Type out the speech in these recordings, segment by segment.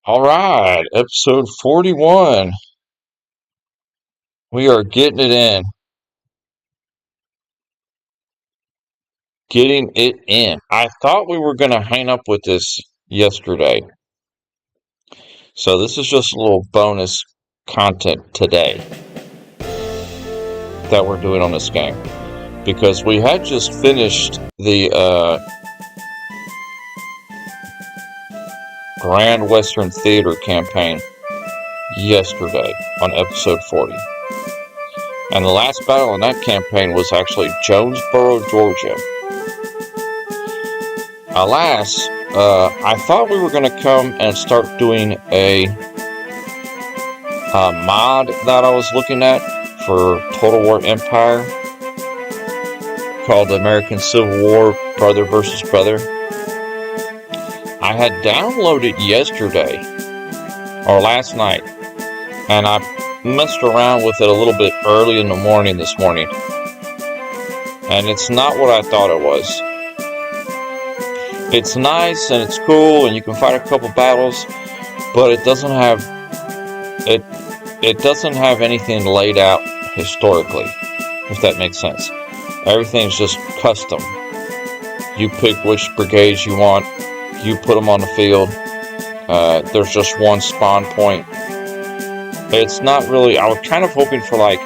All right, episode 41. We are getting it in. Getting it in. I thought we were going to hang up with this yesterday. So this is just a little bonus content today that we're doing on this game. Because we had just finished the Grand Western Theater campaign yesterday on episode 40. And the last battle in that campaign was actually Jonesboro, Georgia. Alas, I thought we were going to come and start doing a mod that I was looking at for Total War Empire called American Civil War Brother versus Brother. I had downloaded yesterday or last night, and I messed around with it a little bit early in the morning this morning, and it's not what I thought it was. It's nice and it's cool and you can fight a couple battles, but it doesn't have anything laid out historically, if that makes sense. Everything's just custom. You pick which brigades you want, you put them on the field. There's just one spawn point. It's not really, I was kind of hoping for like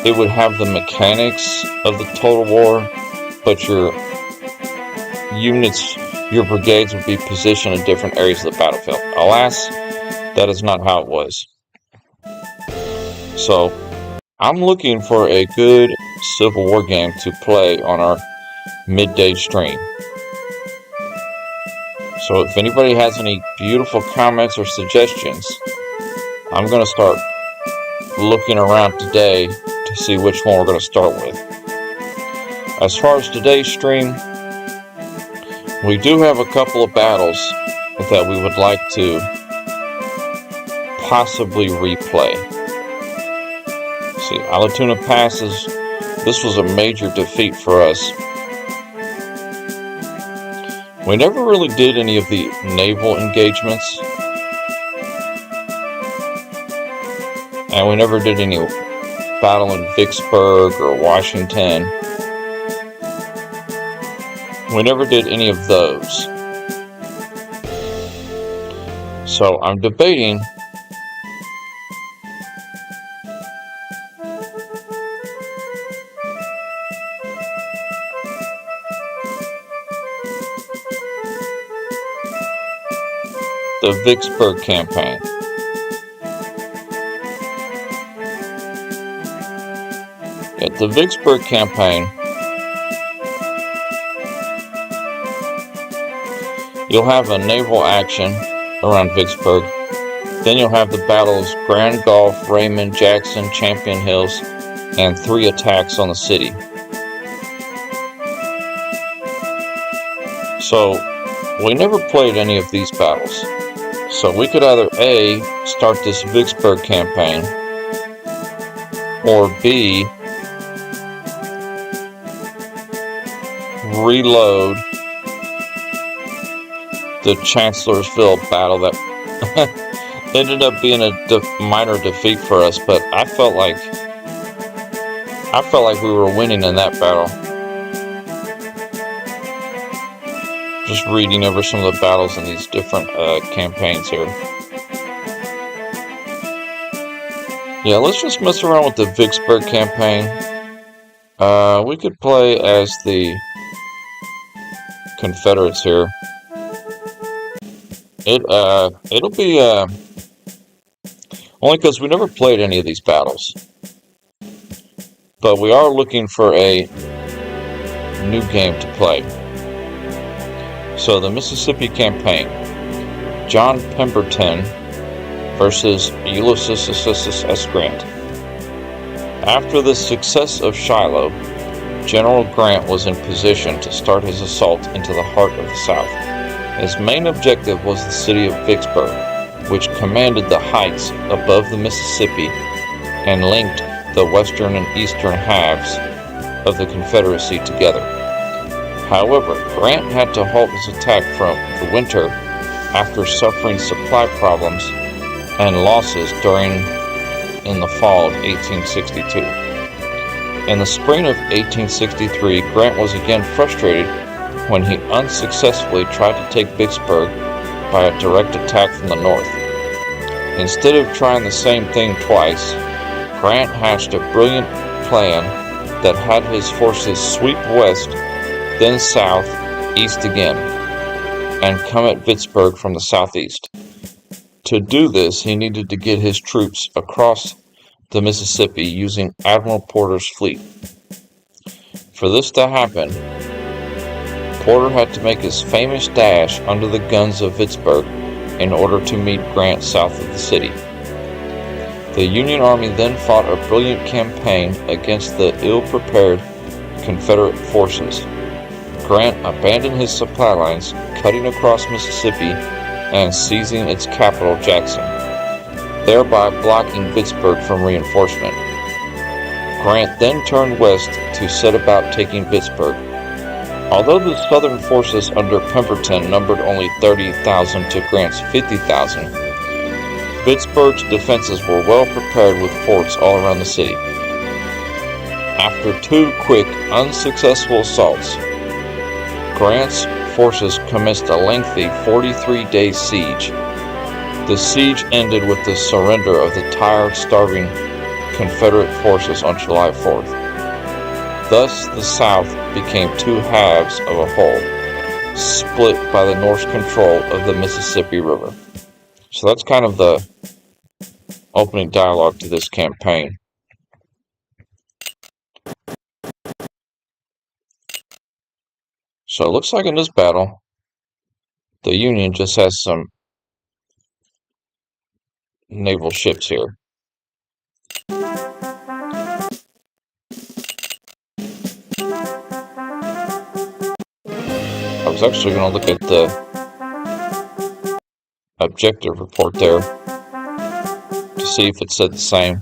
it would have the mechanics of the Total War, but your units, your brigades would be positioned in different areas of the battlefield. Alas, that is not how it was. So, I'm looking for a good Civil War game to play on our midday stream. So if anybody has any beautiful comments or suggestions, I'm going to start looking around today to see which one we're going to start with. As far as today's stream, we do have a couple of battles that we would like to possibly replay. See, Alatuna Passes, this was a major defeat for us. We never really did any of the naval engagements, and we never did any battle in Vicksburg or Washington. We never did any of those. So I'm debating the Vicksburg campaign. At the Vicksburg campaign, you'll have a naval action around Vicksburg. Then you'll have the battles Grand Gulf, Raymond, Jackson, Champion Hills, and 3 attacks on the city. So, we never played any of these battles. So we could either A, start this Vicksburg campaign, or B, reload the Chancellorsville battle that ended up being a minor defeat for us, but I felt like we were winning in that battle. Just reading over some of the battles in these different campaigns here. Yeah, let's just mess around with the Vicksburg campaign. We could play as the Confederates here. It'll be only because we never played any of these battles, but we are looking for a new game to play. So the Mississippi campaign, John Pemberton versus Ulysses S. Grant. After the success of Shiloh, General Grant was in position to start his assault into the heart of the South. His main objective was the city of Vicksburg, which commanded the heights above the Mississippi and linked the western and eastern halves of the Confederacy together. However, Grant had to halt his attack from the winter after suffering supply problems and losses in the fall of 1862. In the spring of 1863, Grant was again frustrated when he unsuccessfully tried to take Vicksburg by a direct attack from the north. Instead of trying the same thing twice, Grant hatched a brilliant plan that had his forces sweep west, then south, east again, and come at Vicksburg from the southeast. To do this, he needed to get his troops across the Mississippi using Admiral Porter's fleet. For this to happen, Porter had to make his famous dash under the guns of Vicksburg in order to meet Grant south of the city. The Union Army then fought a brilliant campaign against the ill-prepared Confederate forces. Grant abandoned his supply lines, cutting across Mississippi and seizing its capital, Jackson, thereby blocking Vicksburg from reinforcement. Grant then turned west to set about taking Vicksburg. Although the Southern forces under Pemberton numbered only 30,000 to Grant's 50,000, Vicksburg's defenses were well prepared with forts all around the city. After 2 quick, unsuccessful assaults, Grant's forces commenced a lengthy 43-day siege. The siege ended with the surrender of the tired, starving Confederate forces on July 4th. Thus, the South became 2 halves of a whole, split by the North's control of the Mississippi River. So that's kind of the opening dialogue to this campaign. So it looks like in this battle, the Union just has some naval ships here. I was actually going to look at the objective report there to see if it said the same.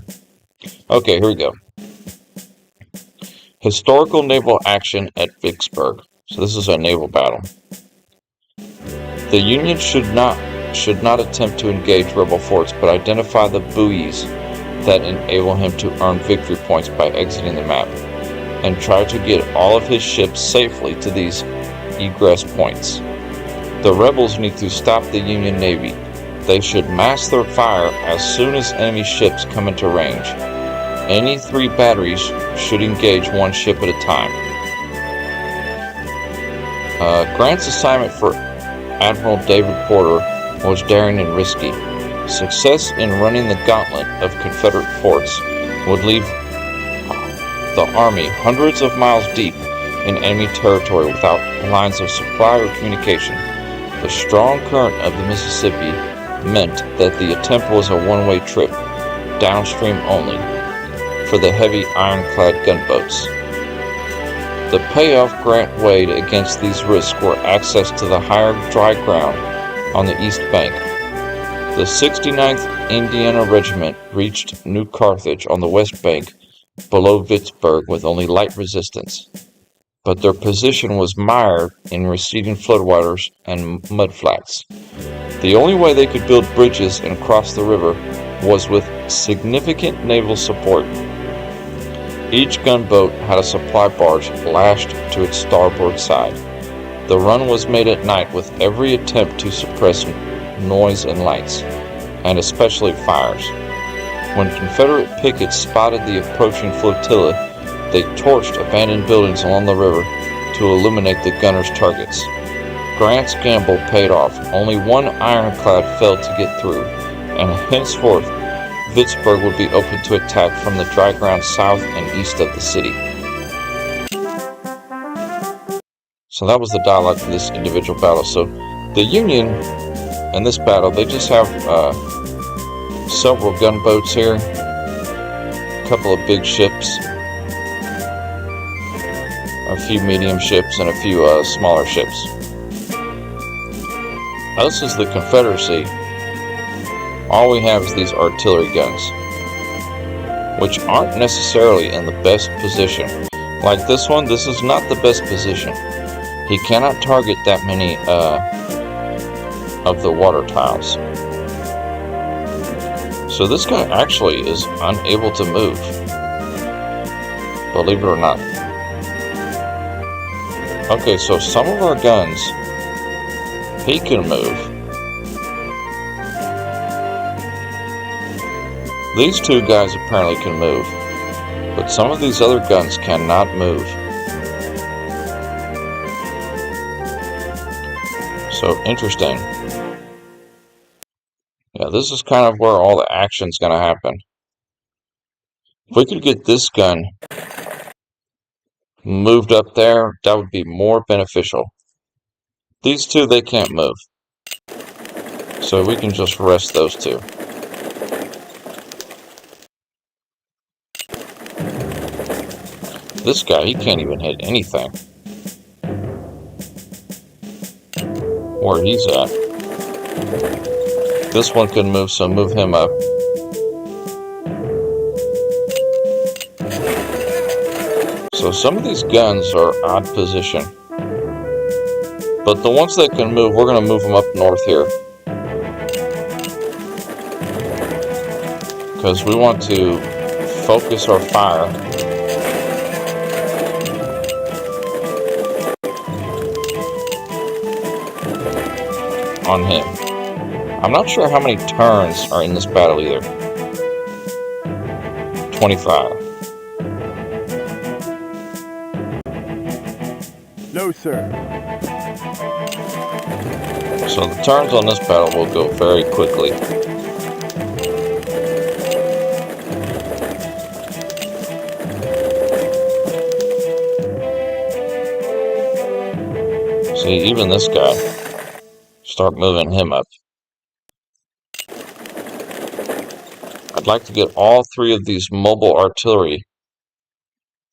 Okay, here we go. Historical naval action at Vicksburg. So this is a naval battle. The Union should not attempt to engage rebel forts, but identify the buoys that enable him to earn victory points by exiting the map, and try to get all of his ships safely to these egress points. The rebels need to stop the Union Navy. They should mass their fire as soon as enemy ships come into range. Any 3 batteries should engage 1 ship at a time. Grant's assignment for Admiral David Porter was daring and risky. Success in running the gauntlet of Confederate forts would leave the army hundreds of miles deep in enemy territory without lines of supply or communication. The strong current of the Mississippi meant that the attempt was a one-way trip, downstream only, for the heavy ironclad gunboats. The payoff Grant weighed against these risks were access to the higher dry ground on the east bank. The 69th Indiana Regiment reached New Carthage on the west bank below Vicksburg with only light resistance, but their position was mired in receding floodwaters and mudflats. The only way they could build bridges and cross the river was with significant naval support. Each gunboat had a supply barge lashed to its starboard side. The run was made at night with every attempt to suppress noise and lights, and especially fires. When Confederate pickets spotted the approaching flotilla, they torched abandoned buildings along the river to illuminate the gunners' targets. Grant's gamble paid off. Only 1 ironclad failed to get through, and henceforth Vicksburg would be open to attack from the dry ground south and east of the city. So that was the dialogue for this individual battle. So the Union in this battle, they just have several gunboats here, a couple of big ships, a few medium ships, and a few smaller ships. Now this is the Confederacy. All we have is these artillery guns, which aren't necessarily in the best position. Like this one, this is not the best position. He cannot target that many of the water tiles. So this guy actually is unable to move, believe it or not. Okay, so some of our guns, he can move. These two guys apparently can move, but some of these other guns cannot move. So interesting. Yeah, this is kind of where all the action's going to happen. If we could get this gun moved up there, that would be more beneficial. These two, they can't move. So we can just rest those two. This guy, he can't even hit anything. Where he's at. This one can move, so move him up. So some of these guns are odd position. But the ones that can move, we're going to move them up north here. Because we want to focus our fire on him. I'm not sure how many turns are in this battle either. 25. No, sir. So the turns on this battle will go very quickly. See, even this guy, start moving him up. I'd like to get all three of these mobile artillery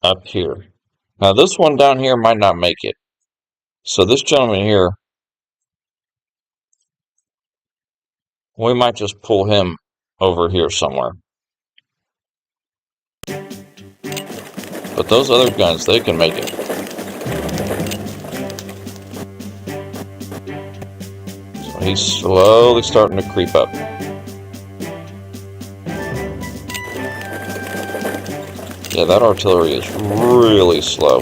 up here. Now this one down here might not make it. So this gentleman here, we might just pull him over here somewhere. But those other guns, they can make it. So he's slowly starting to creep up. Yeah, that artillery is really slow.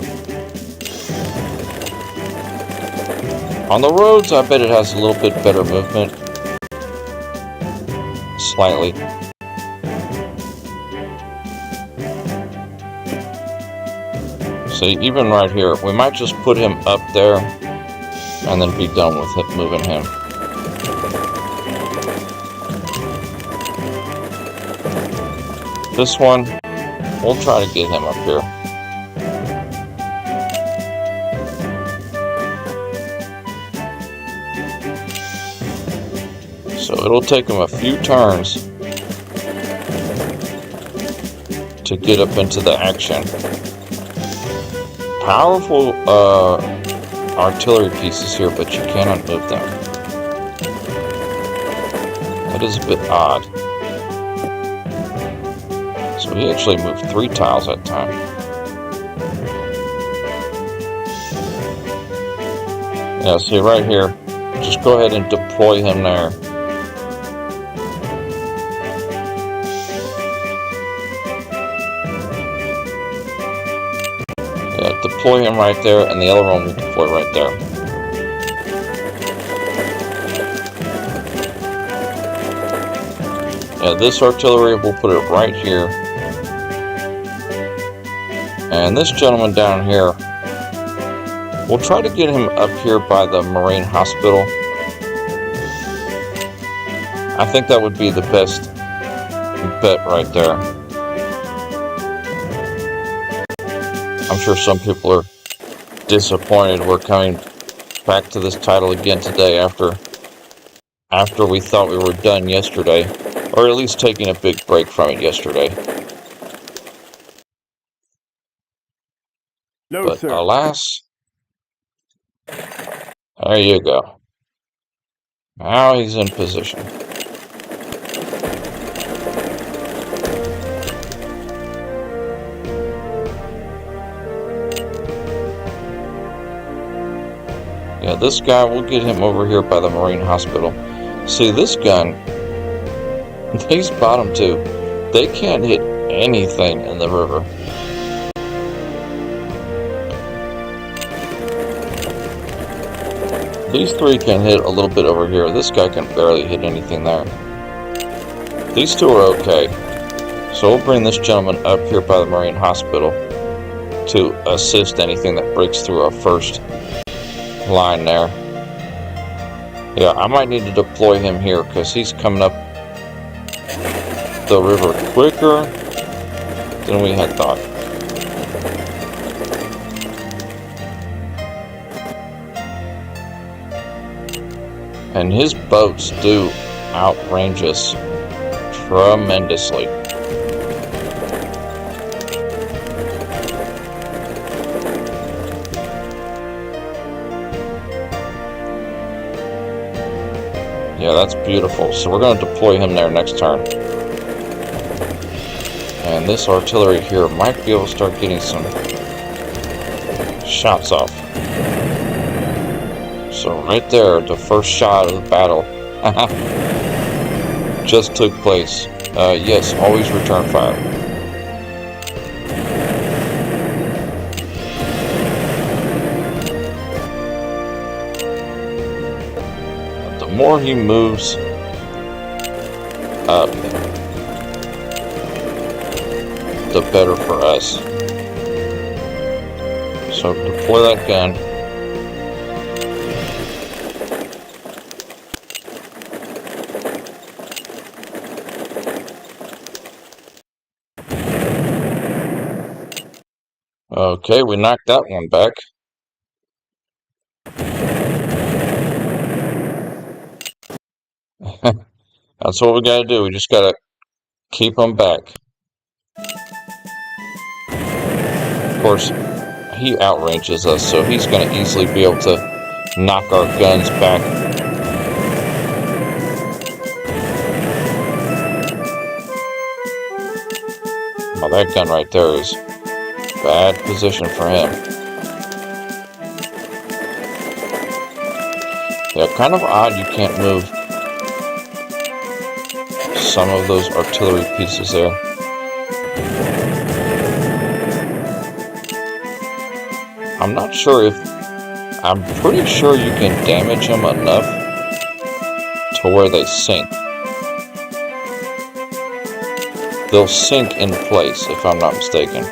On the roads, I bet it has a little bit better movement. Slightly. See, even right here, we might just put him up there and then be done with it, moving him. This one, we'll try to get him up here. So it'll take him a few turns to get up into the action. Powerful artillery pieces here, but you cannot move them. That is a bit odd. So he actually moved 3 tiles that time. Yeah, see right here, just go ahead and deploy him there. Yeah, deploy him right there, and the other one will deploy right there. Yeah, this artillery, we'll put it right here. And this gentleman down here, we'll try to get him up here by the Marine Hospital. I think that would be the best bet right there. I'm sure some people are disappointed we're coming back to this title again today after we thought we were done yesterday, or at least taking a big break from it yesterday. No, But sir. alas, there you go. Now he's in position. Yeah, this guy, we'll get him over here by the Marine Hospital. See, this gun, these bottom two, they can't hit anything in the river. These three can hit a little bit over here. This guy can barely hit anything there. These two are okay. So we'll bring this gentleman up here by the Marine Hospital to assist anything that breaks through our first line there. Yeah, I might need to deploy him here because he's coming up the river quicker than we had thought. And his boats do outrange us tremendously. Yeah, that's beautiful. So we're going to deploy him there next turn. And this artillery here might be able to start getting some shots off. So right there, the first shot of the battle just took place. Yes, always return fire. The more he moves up, the better for us. So deploy that gun. Okay, we knocked that one back. That's what we gotta do. We just gotta keep them back. Of course, he outranges us, so he's gonna easily be able to knock our guns back. Oh, that gun right there is bad position for him. Yeah, kind of odd you can't move some of those artillery pieces there. I'm not sure if... I'm pretty sure you can damage them enough to where they sink. They'll sink in place, if I'm not mistaken.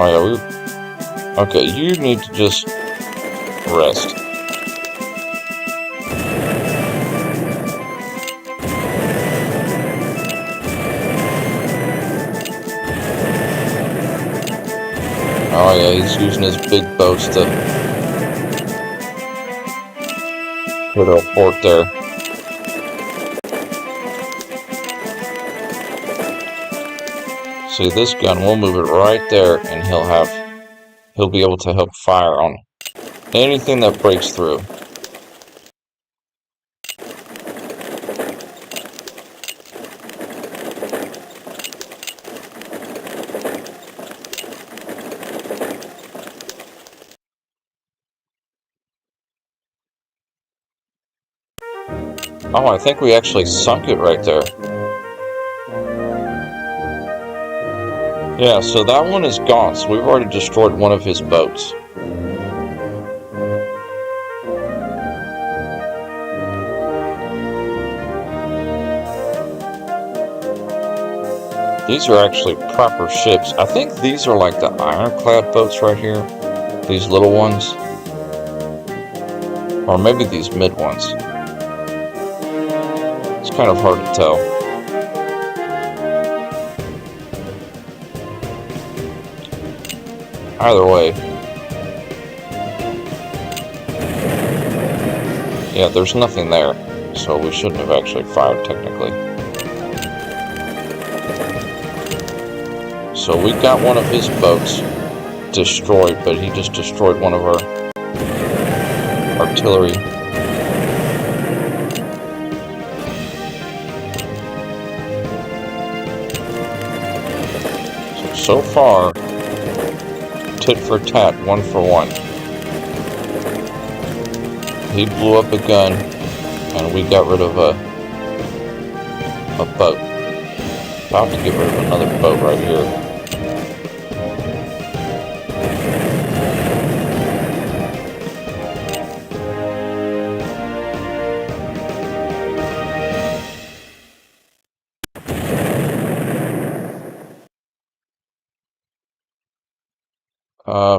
Oh yeah, okay, you need to just rest. Oh yeah, he's using his big boats to put a fort there. See, this gun, we'll move it right there, and he'll be able to help fire on anything that breaks through. Oh, I think we actually sunk it right there. Yeah, so that one is gone, so we've already destroyed one of his boats. These are actually proper ships. I think these are like the ironclad boats right here. These little ones. Or maybe these mid ones. It's kind of hard to tell. Either way. Yeah, there's nothing there. So we shouldn't have actually fired technically. So we got one of his boats destroyed, but he just destroyed one of our artillery. So far, tit for tat, 1-for-1. He blew up a gun, and we got rid of a boat. About to get rid of another boat right here.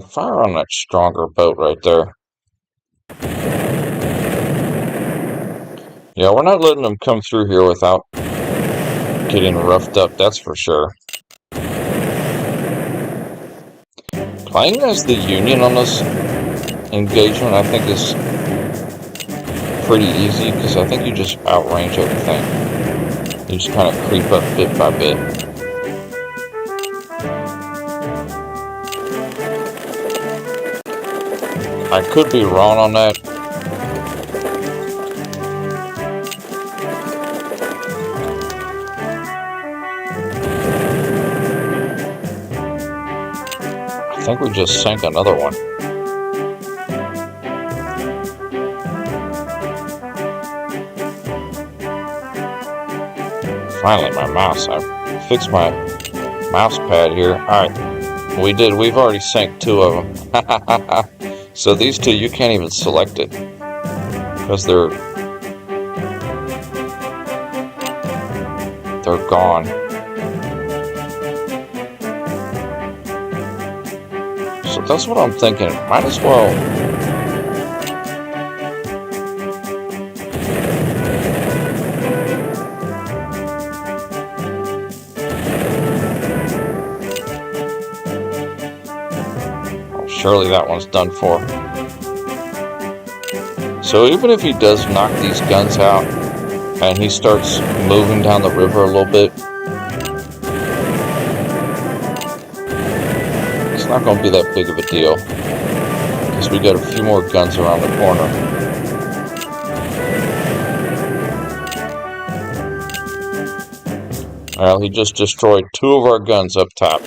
Fire on that stronger boat right there. Yeah, we're not letting them come through here without getting roughed up, that's for sure. Playing as the Union on this engagement, I think, is pretty easy, because I think you just outrange everything. You just kind of creep up bit by bit. I could be wrong on that. I think we just sank another one. Finally, my mouse. I fixed my mouse pad here. Alright, we did. We've already sank 2 of them. So these 2, you can't even select it, because they're gone. So that's what I'm thinking. Might as well. Oh, surely that one's done for. So even if he does knock these guns out, and he starts moving down the river a little bit, it's not going to be that big of a deal, because we got a few more guns around the corner. Well, he just destroyed 2 of our guns up top.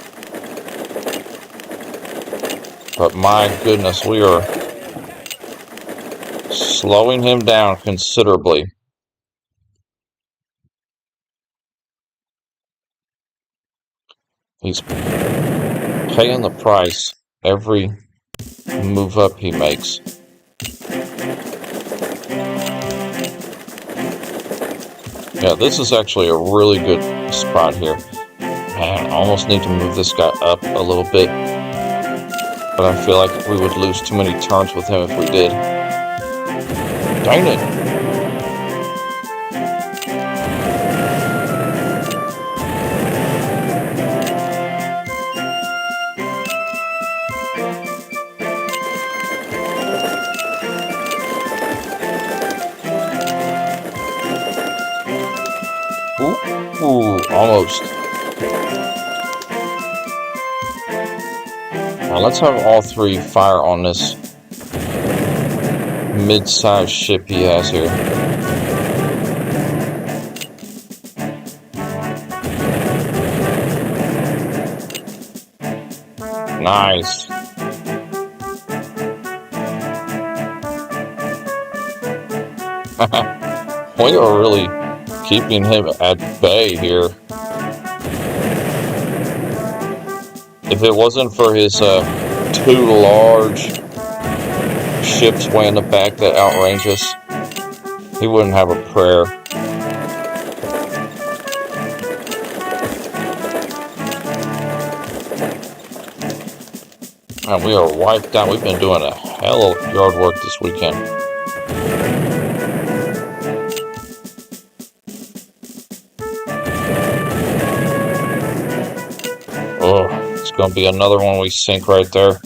But my goodness, we are slowing him down considerably. He's paying the price every move up he makes. Yeah, this is actually a really good spot here. Man, I almost need to move this guy up a little bit, but I feel like we would lose too many turns with him if we did. Dang it! Ooh, almost. Now let's have all 3 fire on this mid-sized ship he has here. Nice. We are really keeping him at bay here. If it wasn't for his 2 large ships way in the back that outrange us, he wouldn't have a prayer. And we are wiped out. We've been doing a hell of yard work this weekend. Oh, it's going to be another one we sink right there.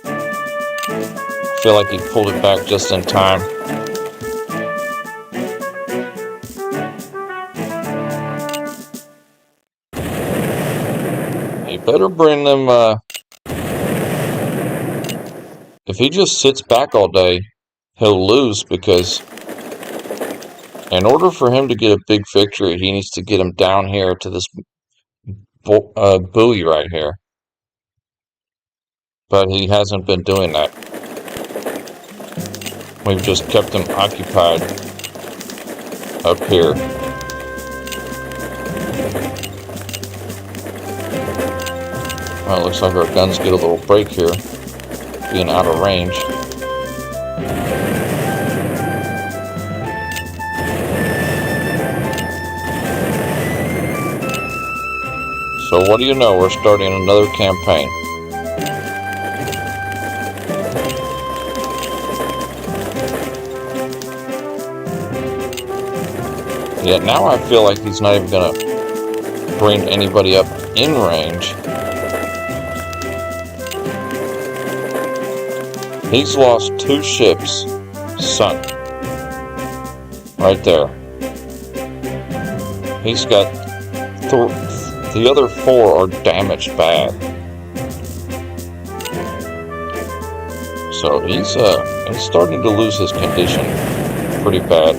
I feel like he pulled it back just in time. He better bring them... If he just sits back all day, he'll lose, because in order for him to get a big victory, he needs to get him down here to this buoy right here. but he hasn't been doing that. We've just kept him occupied up here. Well, it looks like our guns get a little break here, being out of range. So what do you know, we're starting another campaign. Yeah, now I feel like he's not even going to bring anybody up in range. He's lost 2 ships sunk. Right there. He's got the other 4 are damaged bad. So he's starting to lose his condition pretty bad.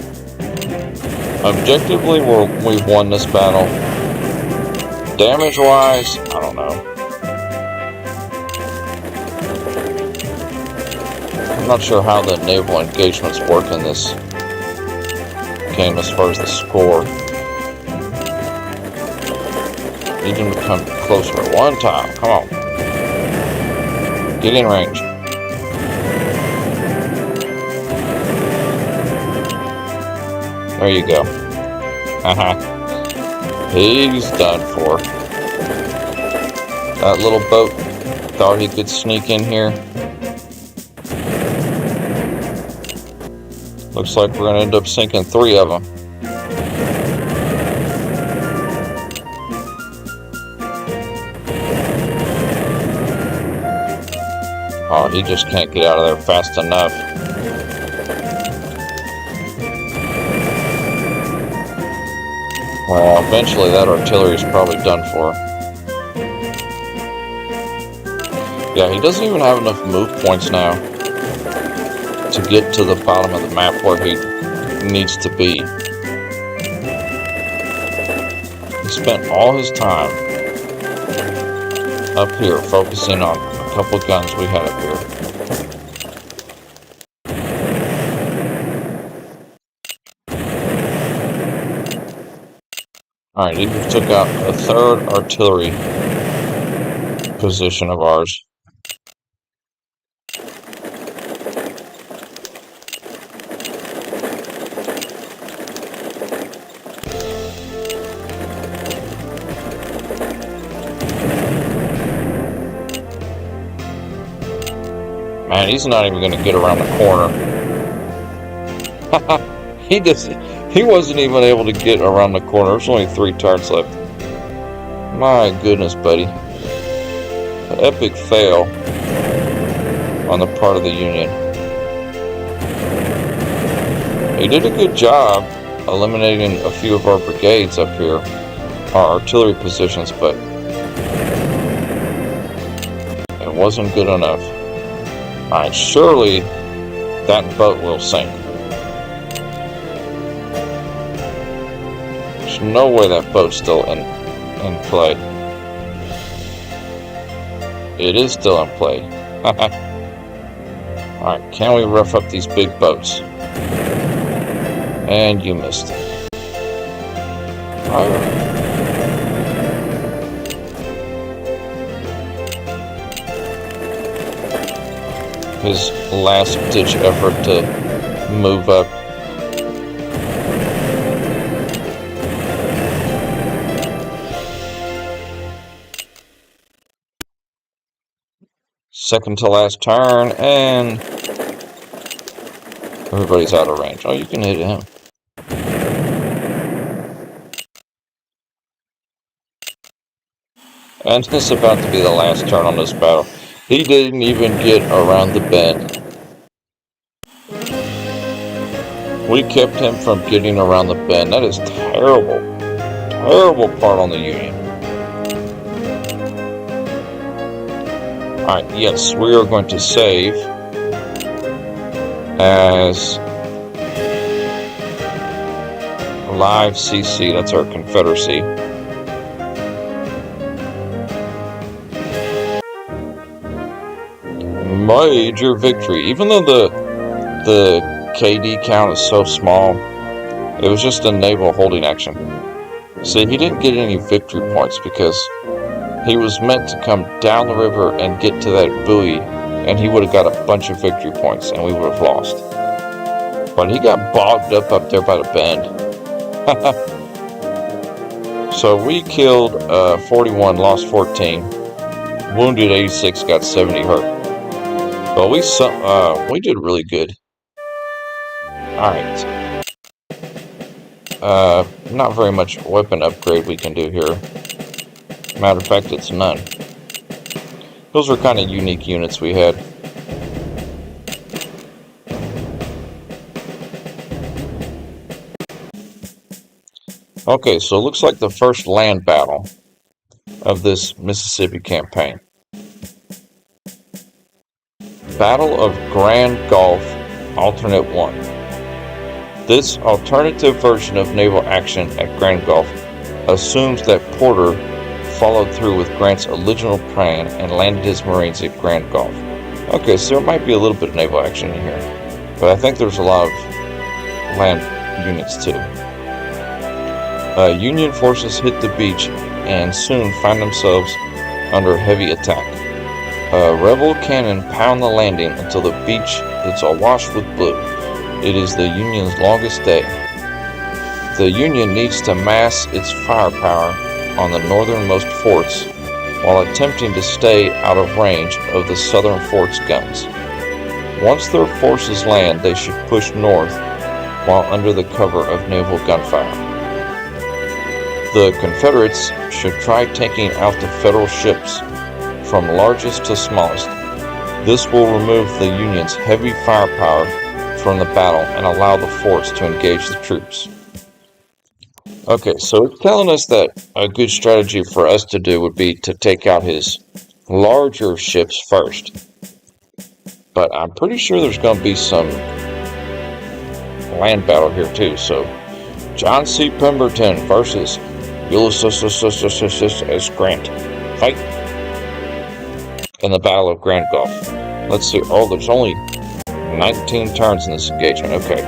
Objectively, we've won this battle. Damage-wise, I don't know. I'm not sure how the naval engagements work in this game as far as the score. Need him to come closer one time. Come on. Get in range. There you go. He's done for. That little boat thought he could sneak in here. Looks like we're going to end up sinking 3 of them. Oh, he just can't get out of there fast enough. Well, eventually that artillery is probably done for. Yeah, he doesn't even have enough move points now to get to the bottom of the map where he needs to be. He spent all his time up here focusing on a couple of guns we had up here. Alright, he took out a 3rd artillery position of ours. Man, he's not even going to get around the corner. He wasn't even able to get around the corner. There's only 3 turrets left. My goodness, buddy. An epic fail on the part of the Union. He did a good job eliminating a few of our brigades up here, our artillery positions, but it wasn't good enough. Alright, surely that boat will sink. There's no way that boat's still in play. It is still in play. Alright, can we rough up these big boats? And you missed it. Alright. His last-ditch effort to move up. Second to last turn, and everybody's out of range. Oh, you can hit him. And this is about to be the last turn on this battle. He didn't even get around the bend. We kept him from getting around the bend. That is terrible. Terrible part on the Union. Alright, yes, we are going to save as Live CC. That's our Confederacy. major victory. Even though the KD count is so small, it was just a naval holding action. See, he didn't get any victory points because he was meant to come down the river and get to that buoy, and he would have got a bunch of victory points, and we would have lost. But he got bogged up there by the bend. So we killed 41, lost 14, wounded 86, got 70 hurt. But we did really good. Alright. Not very much weapon upgrade we can do here. Matter of fact, it's none. Those are kind of unique units we had. Okay, so it looks like the first land battle of this Mississippi campaign. Battle of Grand Gulf, Alternate 1. This alternative version of naval action at Grand Gulf assumes that Porter followed through with Grant's original plan and landed his Marines at Grand Gulf. Okay, so there might be a little bit of naval action in here, but I think there's a lot of land units too. Union forces hit the beach and soon find themselves under heavy attack. Rebel cannon pound the landing until the beach is awash with blue. It is the Union's longest day. The Union needs to mass its firepower on the northernmost forts while attempting to stay out of range of the southern forts' guns. Once their forces land, they should push north while under the cover of naval gunfire. The Confederates should try taking out the Federal ships from largest to smallest. This will remove the Union's heavy firepower from the battle and allow the forts to engage the troops. Okay, so it's telling us that a good strategy for us to do would be to take out his larger ships first. But I'm pretty sure there's going to be some land battle here too. So, John C. Pemberton versus Ulysses S. Grant. Fight in the Battle of Grand Gulf. Let's see. Oh, there's only 19 turns in this engagement. Okay.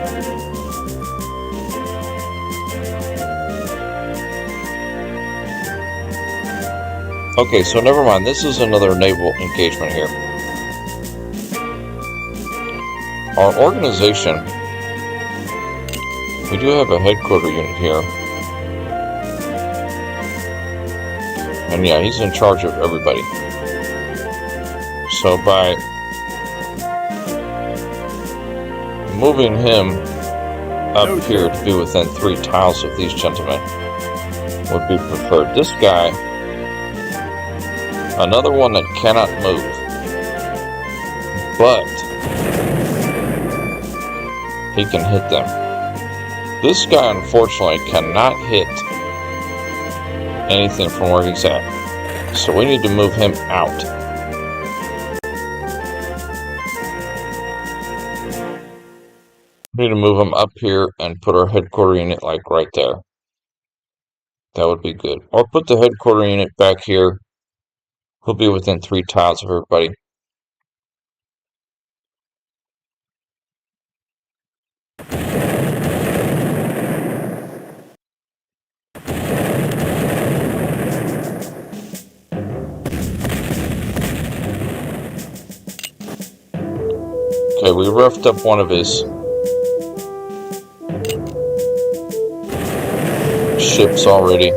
Okay, so never mind. This is another naval engagement here. Our organization, we do have a headquarter unit here. And yeah, he's in charge of everybody. So by moving him up here to be within 3 tiles of these gentlemen would be preferred. This guy, another one that cannot move, but he can hit them. This guy, unfortunately, cannot hit anything from where he's at. So we need to move him out. We need to move him up here and put our headquarter unit like right there. That would be good. Or put the headquarter unit back here. He'll be within 3 tiles of everybody. Okay, we roughed up one of his ships already.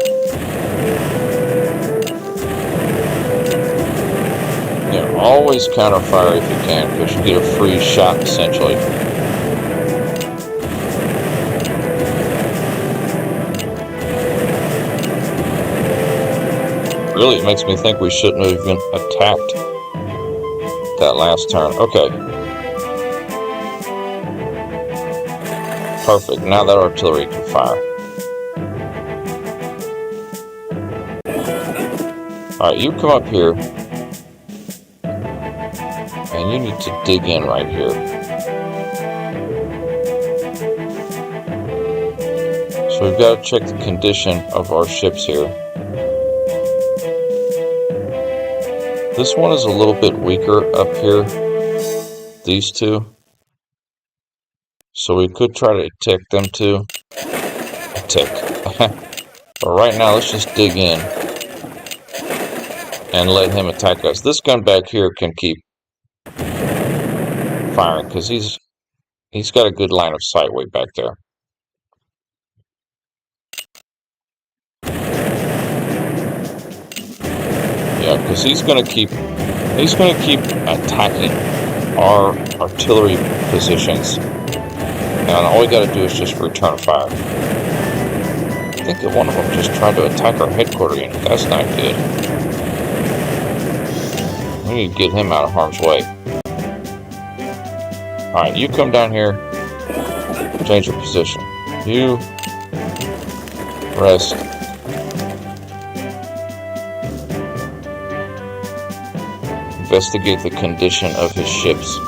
Yeah, always counterfire if you can, because you get a free shot essentially. Really, it makes me think we shouldn't have even attacked that last turn. Okay. Perfect. Now that artillery can fire. Alright, you come up here. And you need to dig in right here. So we've got to check the condition of our ships here. This one is a little bit weaker up here these two. So we could try to attack them too. Attack. But right now, let's just dig in and let him attack us. This gun back here can keep firing because he's got a good line of sight way back there. Yeah, because he's gonna keep attacking our artillery positions, and all we got to do is just return fire. I think that one of them just tried to attack our headquarters unit. That's not good. We need to get him out of harm's way. Alright, you come down here. Change your position. You rest. Investigate the condition of his ships.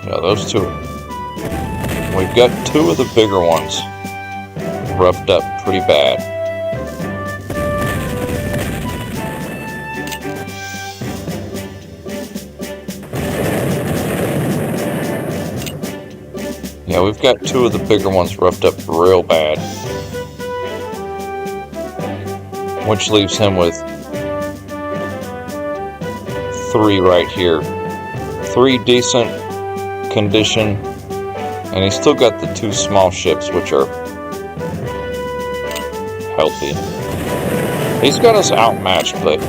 Yeah, those two. We've got two of the bigger ones roughed up pretty bad. Yeah, we've got two of the bigger ones roughed up real bad. Which leaves him with three right here. Three decent condition. And he's still got the two small ships, which are healthy. He's got us outmatched, but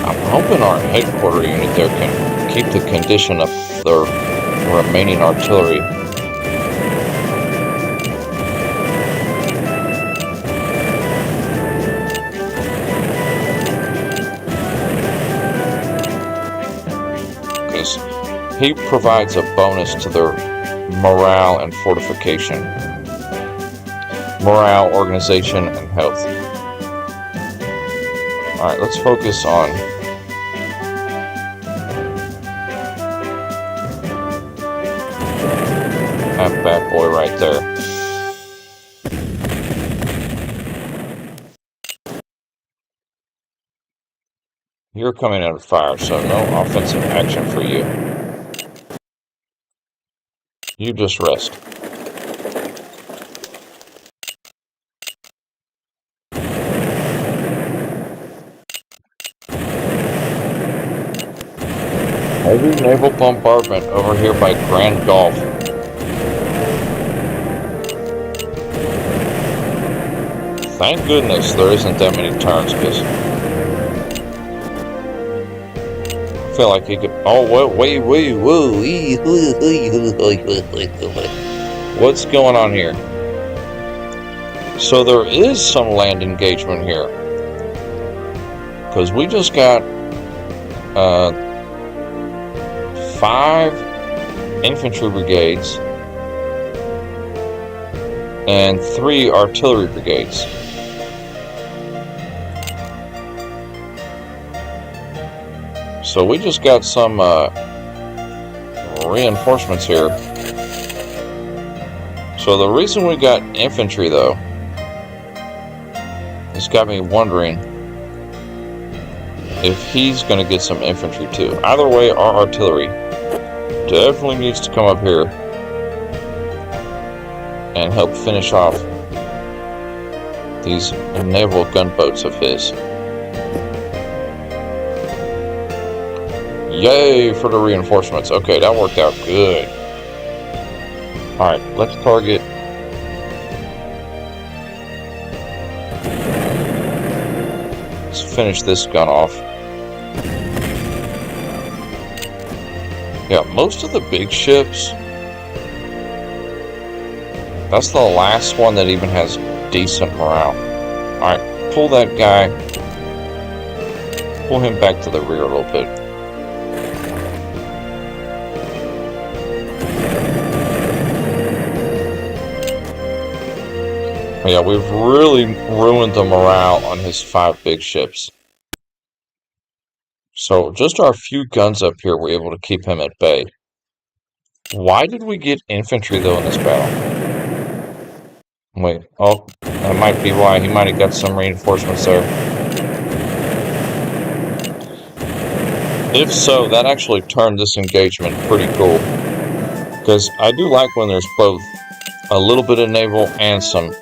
I'm hoping our headquarters unit there can keep the condition of the remaining artillery. Because he provides a bonus to their morale and fortification. Morale, organization, and health. Alright, let's focus on that bad boy right there. You're coming out of fire, so no offensive action for you. You just rest. Heavy naval bombardment over here by Grand Gulf. Thank goodness there isn't that many turns, because I feel like he could. Oh, wait, whoa. What's going on here? So there is some land engagement here, because we just got 5 infantry brigades and 3 artillery brigades. So we just got some reinforcements here. So the reason we got infantry, though, it's got me wondering if he's going to get some infantry too. Either way, our artillery definitely needs to come up here and help finish off these naval gunboats of his. Yay for the reinforcements. Okay, that worked out good. Alright, let's target. Let's finish this gun off. Yeah, most of the big ships, that's the last one that even has decent morale. Alright, pull that guy. Pull him back to the rear a little bit. Yeah, we've really ruined the morale on his 5 big ships. So just our few guns up here were able to keep him at bay. Why did we get infantry, though, in this battle? Wait, oh, that might be why. He might have got some reinforcements there. If so, that actually turned this engagement pretty cool. Because I do like when there's both a little bit of naval and some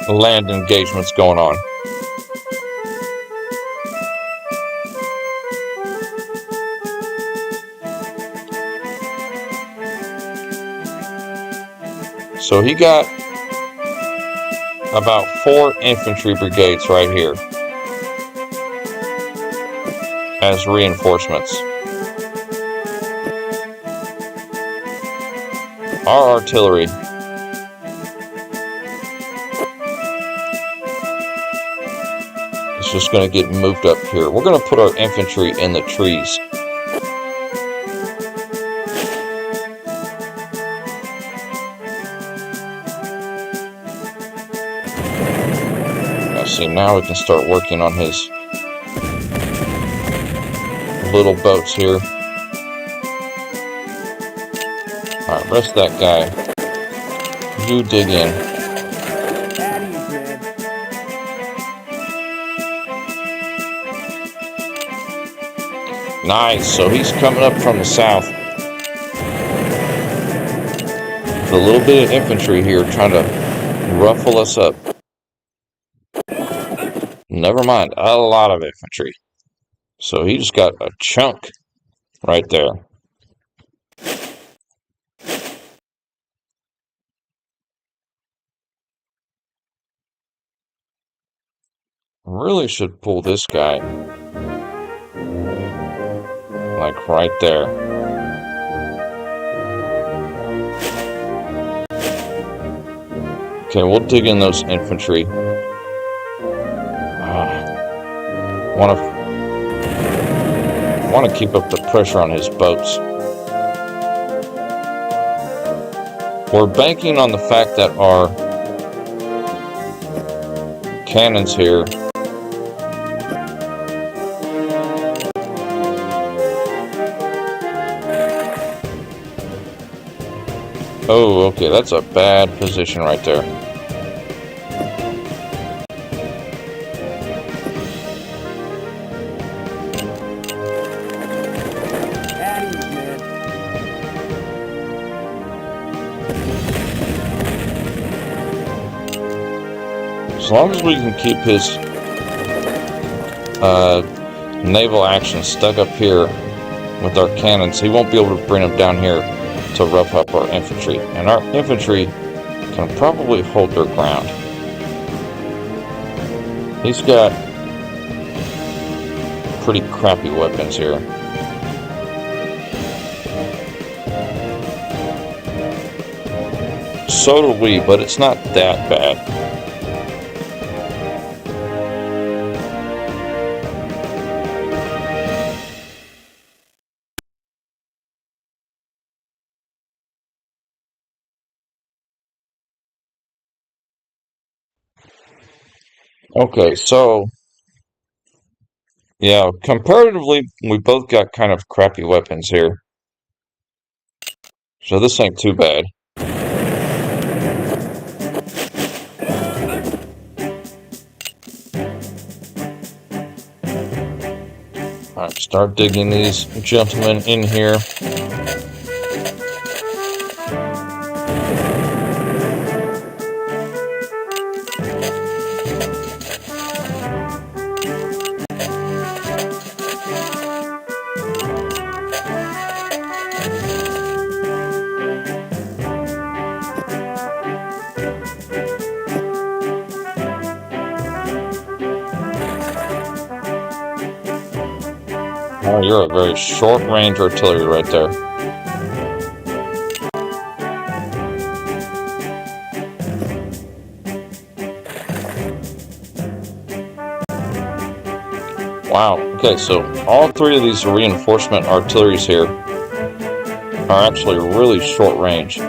land engagements going on. So he got about 4 infantry brigades right here as reinforcements. Our artillery is just going to get moved up here. We're going to put our infantry in the trees. See, now we can start working on his little boats here. Alright, rest that guy. You dig in. Nice, so he's coming up from the south. With a little bit of infantry here trying to ruffle us up. Never mind, a lot of infantry. So he just got a chunk right there. Really should pull this guy. Like right there. Okay, we'll dig in those infantry. Want to keep up the pressure on his boats. We're banking on the fact that our cannons here oh, okay, that's a bad position right there. As long as we can keep his naval action stuck up here with our cannons, he won't be able to bring them down here to rough up our infantry. And our infantry can probably hold their ground. He's got pretty crappy weapons here. So do we, but it's not that bad. Okay, so yeah, comparatively, we both got kind of crappy weapons here. So this ain't too bad. Alright, start digging these gentlemen in here. Oh, you're a very short-range artillery right there. Wow. Okay, so all 3 of these reinforcement artilleries here are actually really short range.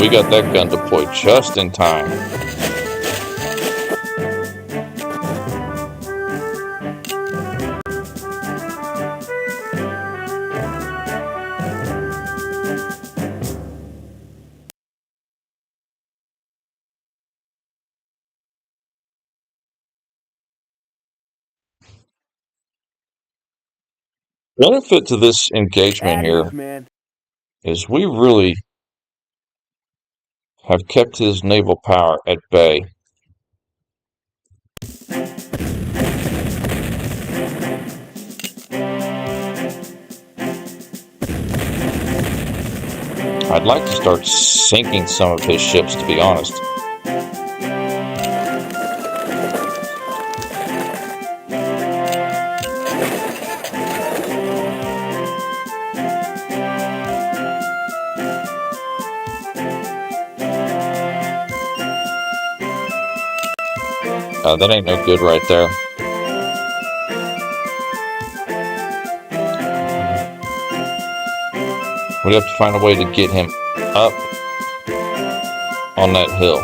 we got that gun deployed just in time. Benefit to this engagement here is we really have kept his naval power at bay. I'd like to start sinking some of his ships, to be honest. That ain't no good right there. We have to find a way to get him up on that hill.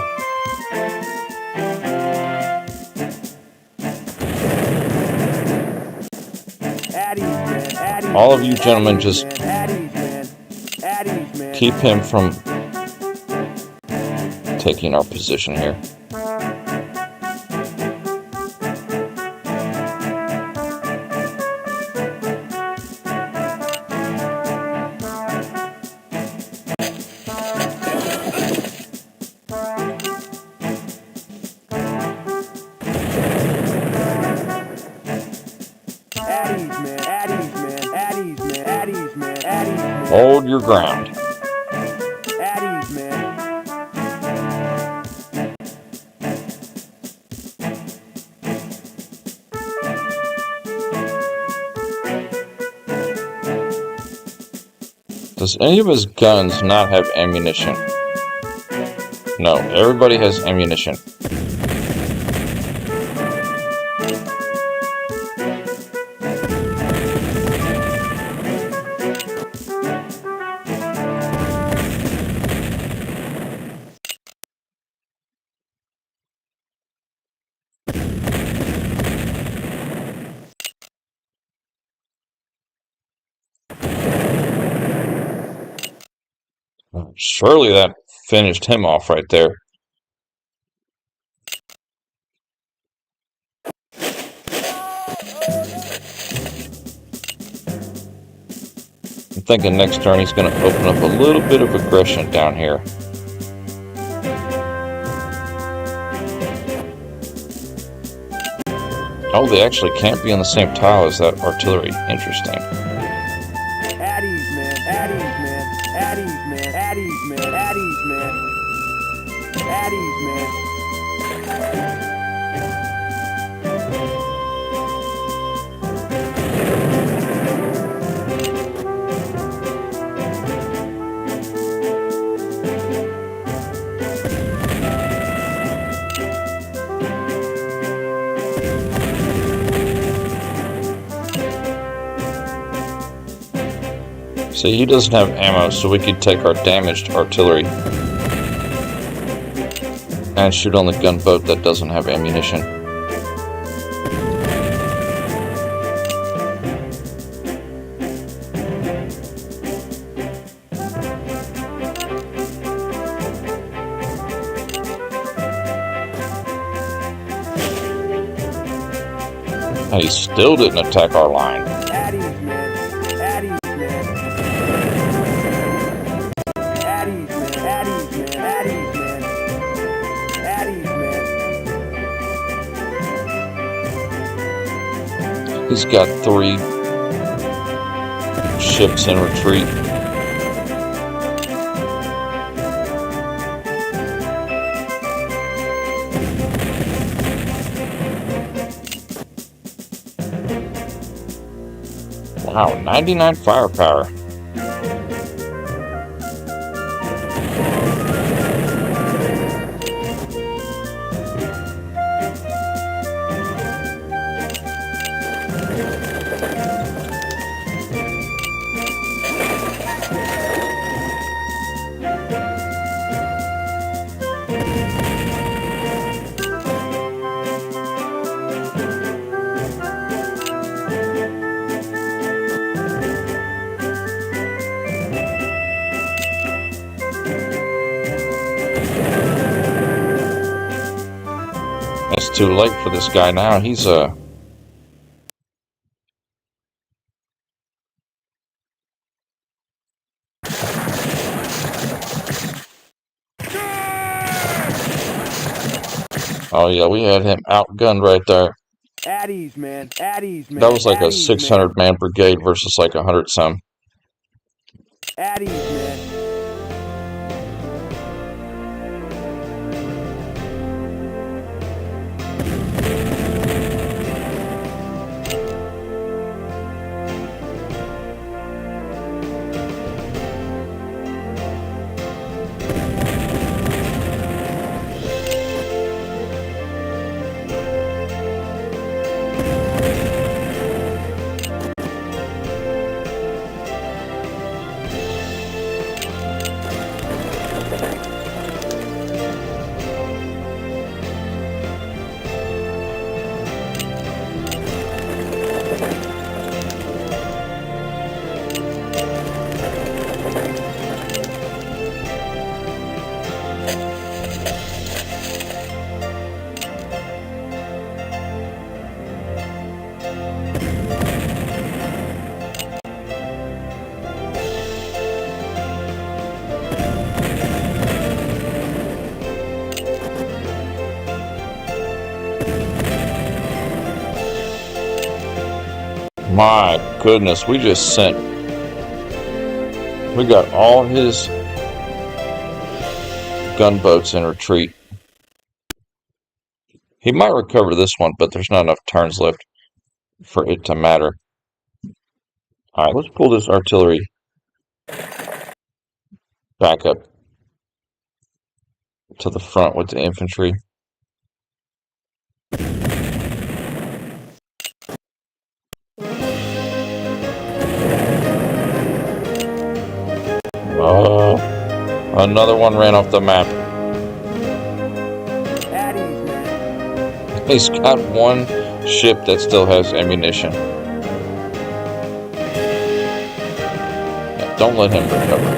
All of you gentlemen, just keep him from taking our position here. Hold your ground. Does any of his guns not have ammunition? No, everybody has ammunition. Surely that finished him off right there. I'm thinking next turn he's going to open up a little bit of aggression down here. Oh, they actually can't be on the same tile as that artillery. Interesting. See, he doesn't have ammo, so we could take our damaged artillery and shoot on the gunboat that doesn't have ammunition. And he still didn't attack our line. He's got 3 ships in retreat. Wow, 99 firepower. It's too late for this guy now. He's oh yeah, we had him outgunned right there. At ease, man. At ease, man. That was like At a ease, 600-man brigade versus like 100 some. At ease, man. My goodness, we got all his gunboats in retreat. He might recover this one, but there's not enough turns left for it to matter. Alright, let's pull this artillery back up to the front with the infantry. Another one ran off the map. At ease, man. He's got one ship that still has ammunition. Yeah, don't let him recover.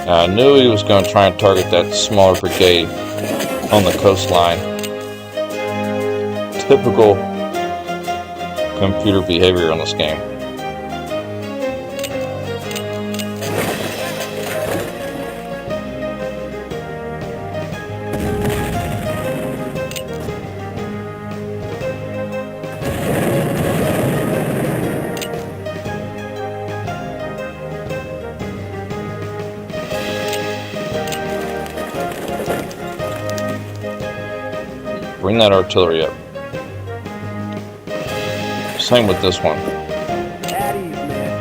I knew he was going to try and target that smaller brigade on the coastline. Typical computer behavior on this game. Bring that artillery up. Same with this one. At ease, man.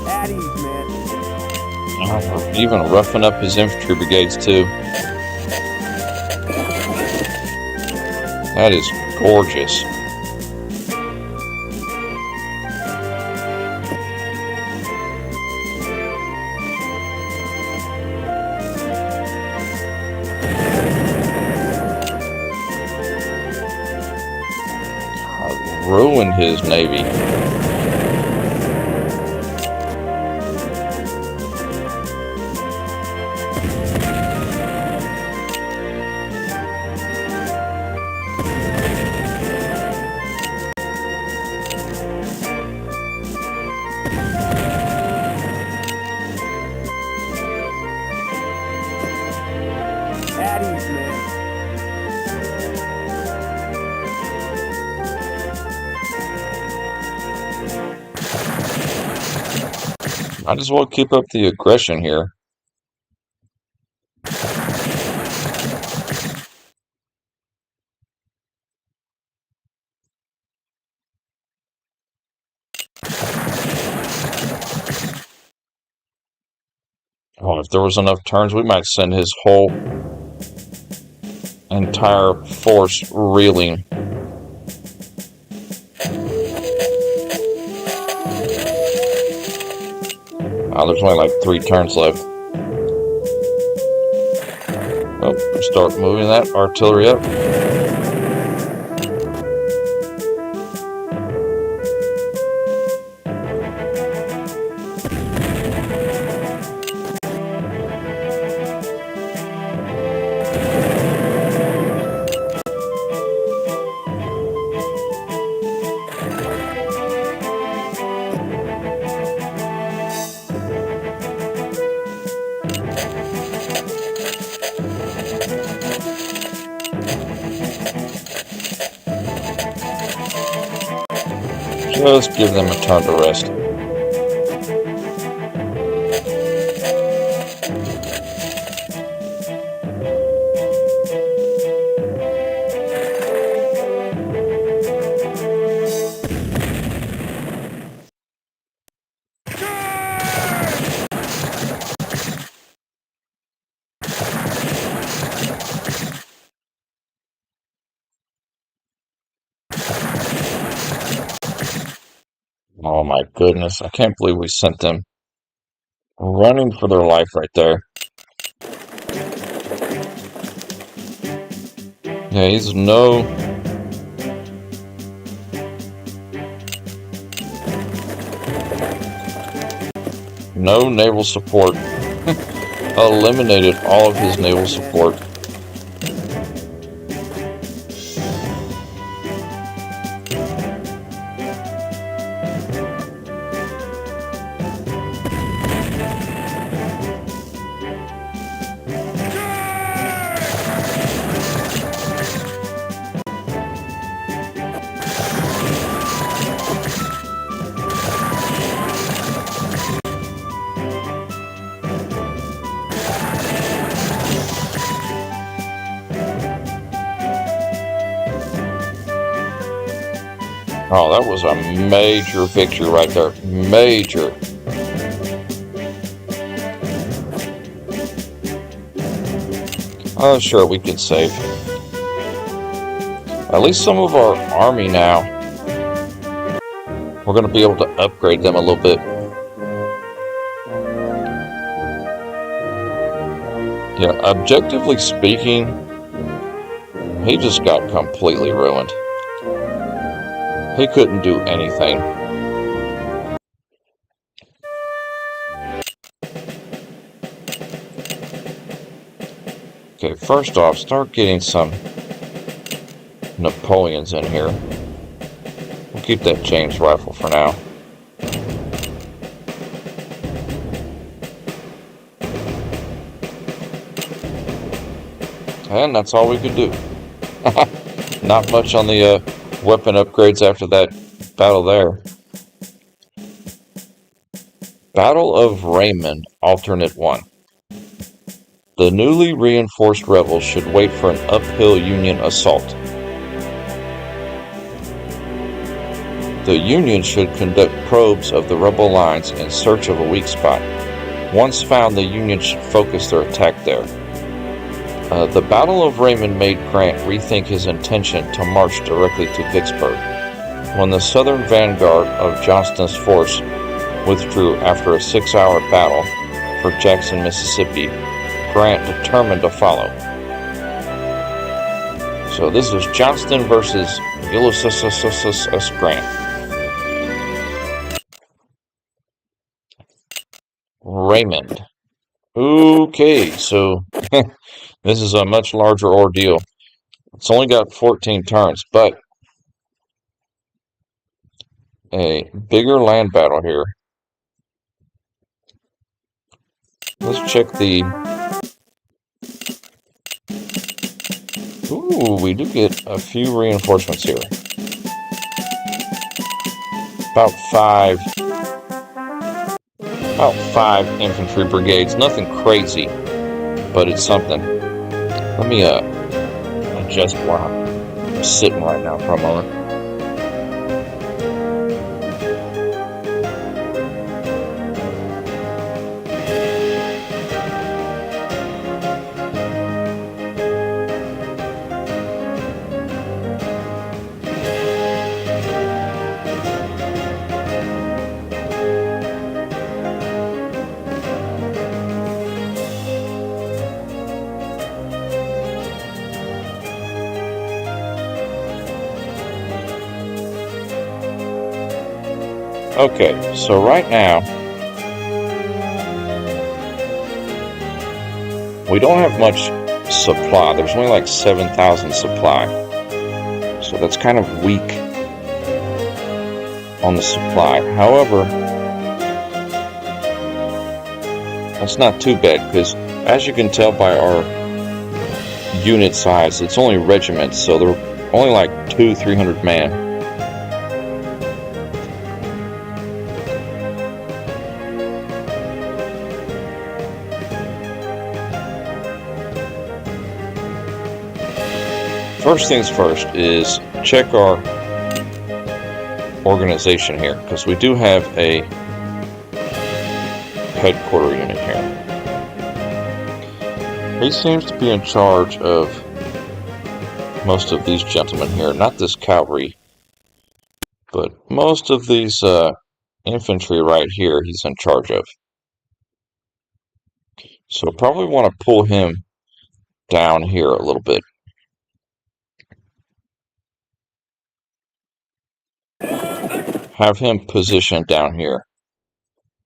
At ease, man. We're even roughing up his infantry brigades too. That is gorgeous. Ruined his navy. At ease, man. Might as well keep up the aggression here. Oh, if there was enough turns, we might send his whole entire force reeling. There's only like 3 turns left. Oh, start moving that artillery up. Just give them a turn to rest. Oh my goodness, I can't believe we sent them running for their life right there. Yeah, he's no naval support. Eliminated all of his naval support. Oh, that was a major victory right there. Major. Oh, sure, we could save at least some of our army now. We're going to be able to upgrade them a little bit. Yeah, objectively speaking, he just got completely ruined. He couldn't do anything. Okay, first off, start getting some Napoleons in here. We'll keep that James rifle for now. And that's all we could do. Not much on the weapon upgrades after that battle there. Battle of Raymond, Alternate 1. The newly reinforced rebels should wait for an uphill Union assault. The Union should conduct probes of the rebel lines in search of a weak spot. Once found, the Union should focus their attack there. The Battle of Raymond made Grant rethink his intention to march directly to Vicksburg. When the southern vanguard of Johnston's force withdrew after a 6-hour battle for Jackson, Mississippi, Grant determined to follow. So this is Johnston versus Ulysses Grant. Raymond. Okay, so this is a much larger ordeal. It's only got 14 turns, but a bigger land battle here. Let's check the Ooh, we do get a few reinforcements here. About five infantry brigades. Nothing crazy, but it's something. Let me adjust where I'm sitting right now for a moment. Okay, so right now, we don't have much supply. There's only like 7,000 supply. So that's kind of weak on the supply. However, that's not too bad because as you can tell by our unit size, it's only regiments. So they're only like 200-300 man. First things first is check our organization here, because we do have a headquarter unit here. He seems to be in charge of most of these gentlemen here, not this cavalry, but most of these infantry right here he's in charge of. So probably want to pull him down here a little bit. Have him positioned down here.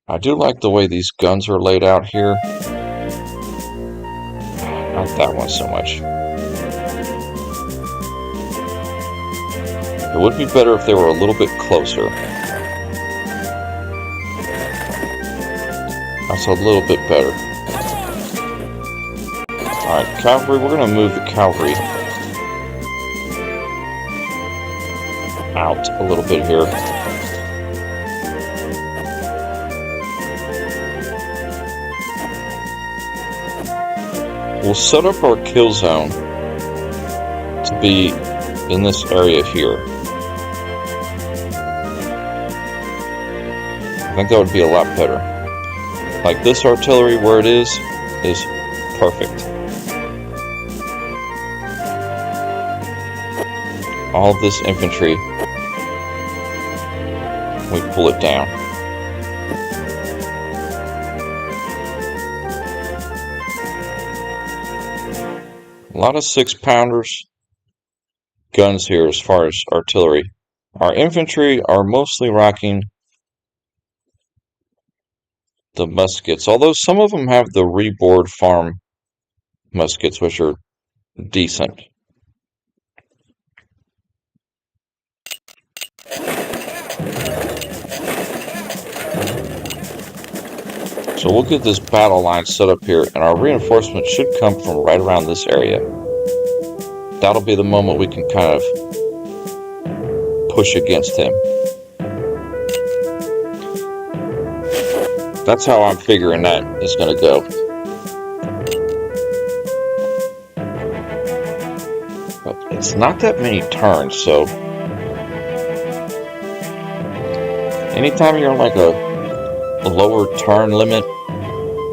I do like the way these guns are laid out here. Not that one so much. It would be better if they were a little bit closer. That's a little bit better. Alright, cavalry, we're going to move the cavalry out a little bit here. We'll set up our kill zone to be in this area here. I think that would be a lot better. Like this artillery where it is perfect. All of this infantry, we pull it down. A lot of 6-pounders, guns here as far as artillery. Our infantry are mostly rocking the muskets, although some of them have the reboard farm muskets, which are decent. So we'll get this battle line set up here, and our reinforcements should come from right around this area. That'll be the moment we can kind of push against him. That's how I'm figuring that is going to go. But it's not that many turns, so anytime you're on like a lower turn limit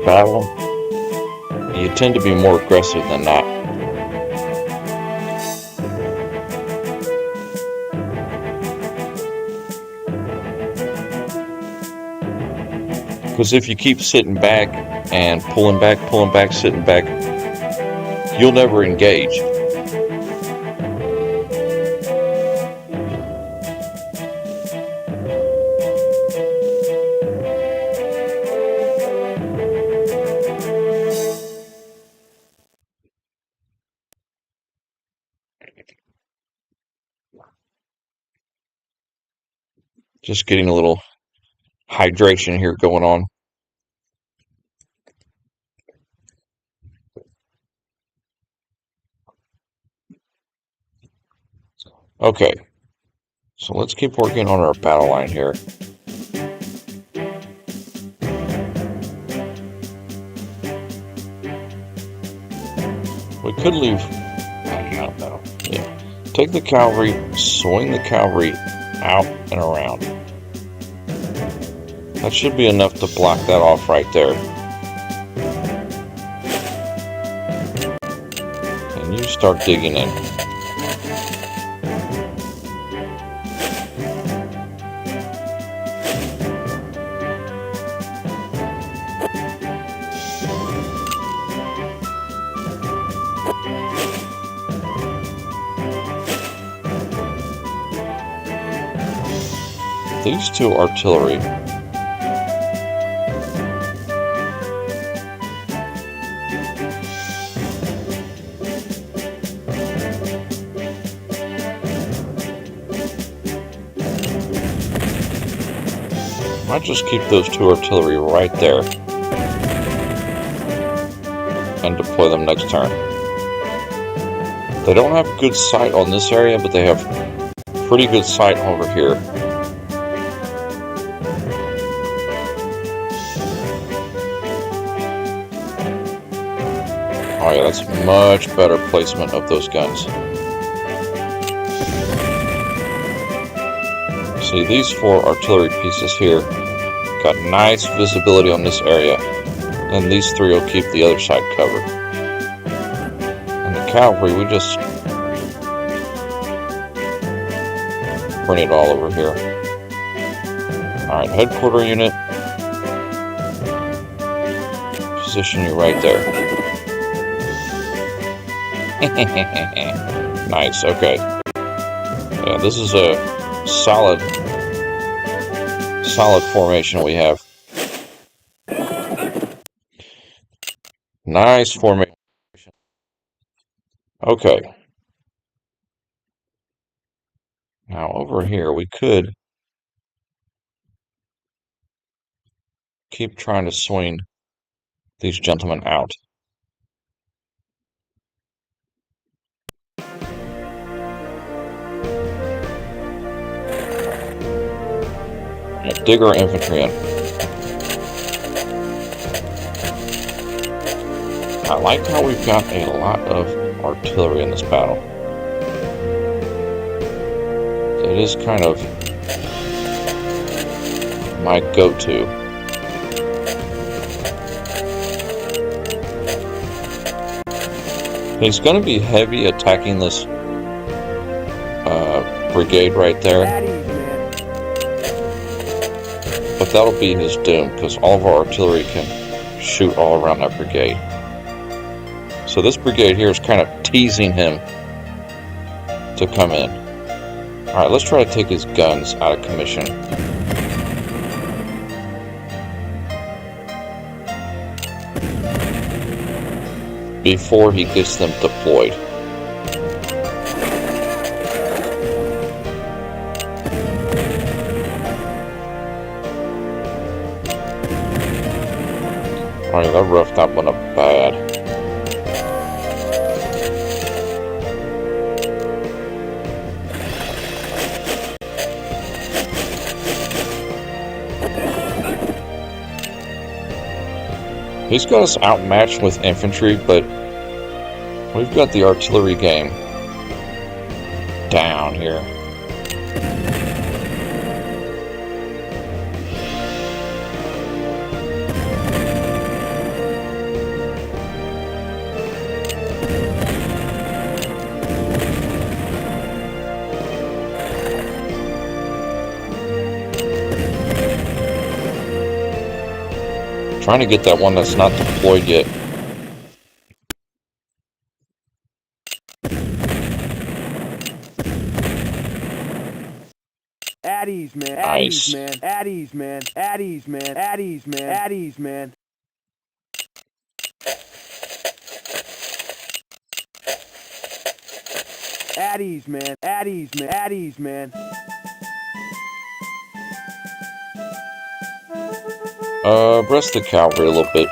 battle, you tend to be more aggressive than not. Because if you keep sitting back and pulling back, sitting back, you'll never engage. Just getting a little hydration here going on. Okay, so let's keep working on our battle line here. We could leave, I don't know, yeah. Take the cavalry, swing the cavalry out and around. That should be enough to block that off right there. And you start digging in. These two artillery. Might just keep those two artillery right there and deploy them next turn. They don't have good sight on this area, but they have pretty good sight over here. Oh yeah, that's much better placement of those guns. See, these four artillery pieces here got nice visibility on this area, and these three will keep the other side covered. And the cavalry, we just bring it all over here. Alright, headquarter unit, position you right there. Nice, okay. Yeah, this is a solid formation we have. Nice formation. Okay. Now over here we could keep trying to swing these gentlemen out. Dig our infantry in. I like how we've got a lot of artillery in this battle. It is kind of my go-to. He's going to be heavy attacking this brigade right there. But that'll be his doom, because all of our artillery can shoot all around that brigade. So this brigade here is kind of teasing him to come in. Alright, let's try to take his guns out of commission. Before he gets them deployed. Alright, that roughed that one up bad. He's got us outmatched with infantry, but we've got the artillery game down here. Trying to get that one that's not deployed yet. At ease, man. Nice. At ease, man. At ease, man. At ease, man. At ease, man. At ease, man. At ease, man. At ease, man. Rest the cavalry a little bit.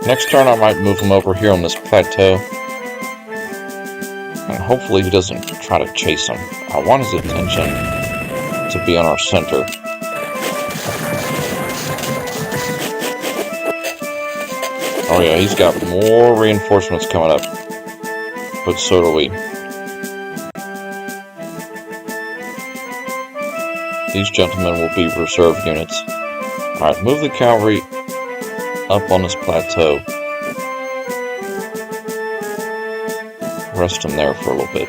Next turn I might move him over here on this plateau. And hopefully he doesn't try to chase him. I want his attention to be on our center. Oh yeah, he's got more reinforcements coming up. But so do we. These gentlemen will be reserve units. Alright, move the cavalry up on this plateau. Rest him there for a little bit.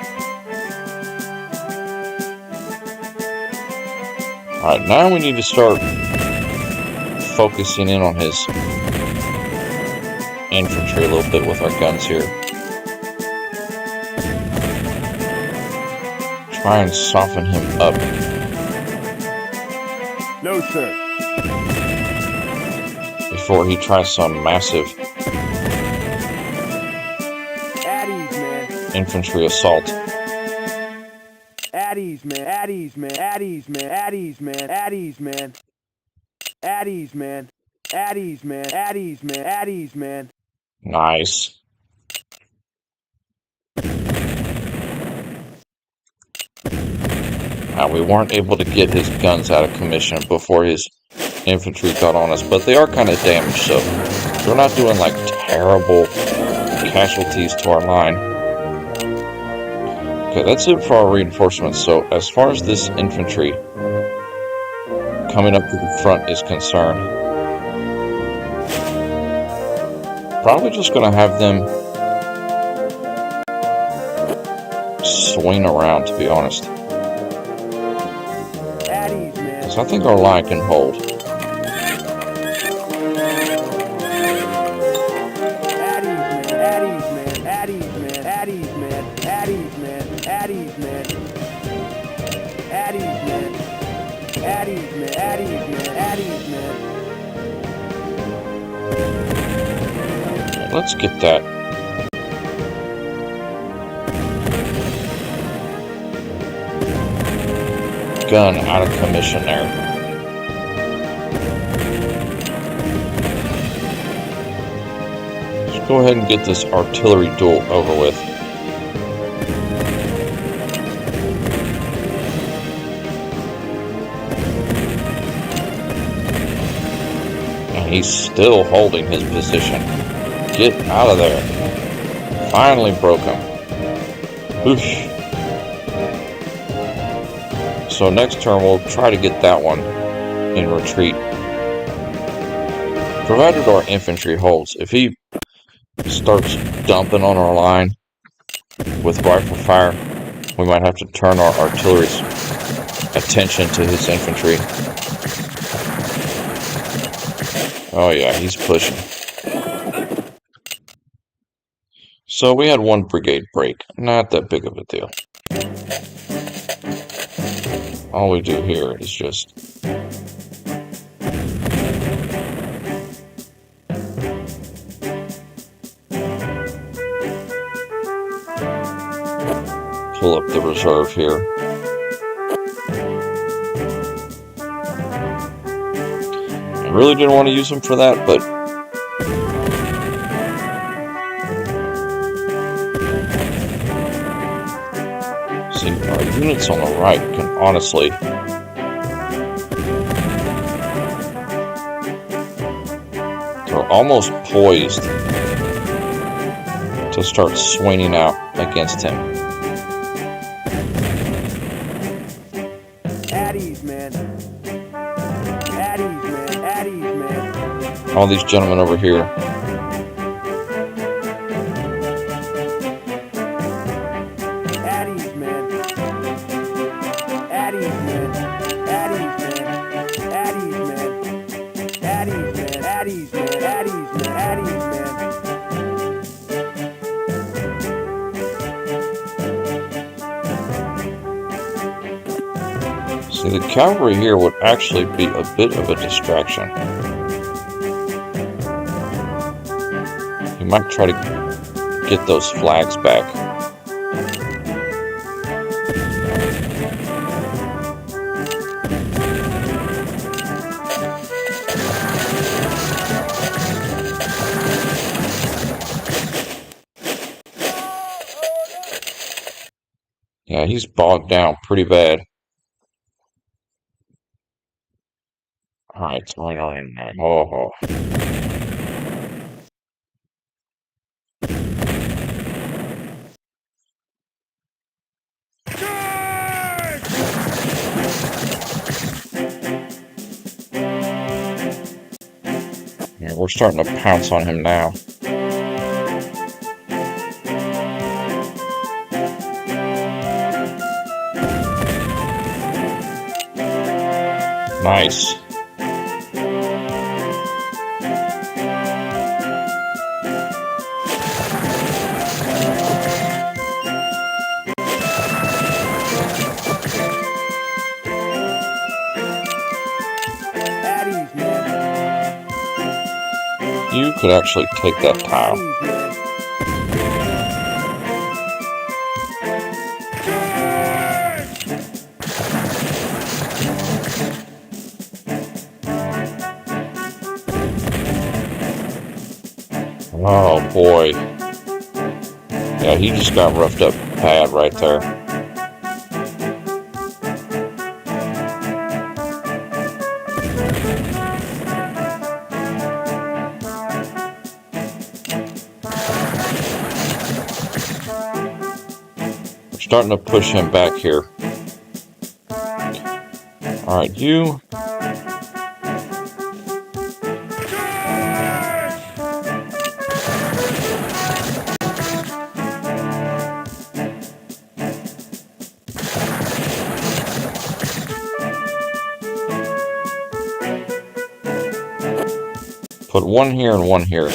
Alright, now we need to start focusing in on his infantry a little bit with our guns here. Try and soften him up. No, sir. Before he tries some massive At ease, man. infantry assault. At ease, man. At ease, man. At ease, man. At ease, man. At ease, man. At ease, man. At ease, man. At ease, man. At ease, man. Nice. Now, we weren't able to get his guns out of commission before his infantry got on us, but they are kind of damaged, so we're not doing like terrible casualties to our line. Okay, that's it for our reinforcements. So as far as this infantry coming up to the front is concerned, probably just going to have them swing around, to be honest. At ease, man. So I think our line can hold. At ease, man. At ease, man. At ease, man. At ease, man. At ease, man. At ease, man. At ease, man. At ease, man. At ease, man. Let's get that. Gun out of commission there. Let's go ahead and get this artillery duel over with. And he's still holding his position. Get out of there. Finally broke him. Whoosh. So next turn we'll try to get that one in retreat. Provided our infantry holds. If he starts dumping on our line with rifle fire, we might have to turn our artillery's attention to his infantry. Oh yeah, he's pushing. So we had one brigade break. Not that big of a deal. All we do here is just pull up the reserve here. I really didn't want to use them for that, but see, our units on the right can honestly they're almost poised to start swinging out against him. At ease, man. At ease, man. At ease, man. All these gentlemen over here. At ease, man. At ease, man. At ease, man. At ease, man. At ease, man. At ease, man. At ease, man. At ease, man. See, the cavalry here would actually be a bit of a distraction. You might try to get those flags back. Yeah, he's bogged down pretty bad. Alright, oh. Yeah, we're starting to pounce on him now. Nice. At ease, man. You could actually take that At tile. ease, man. Oh boy. Yeah, he just got roughed up bad right there. We're starting to push him back here. Alright, you. Put one here and one here.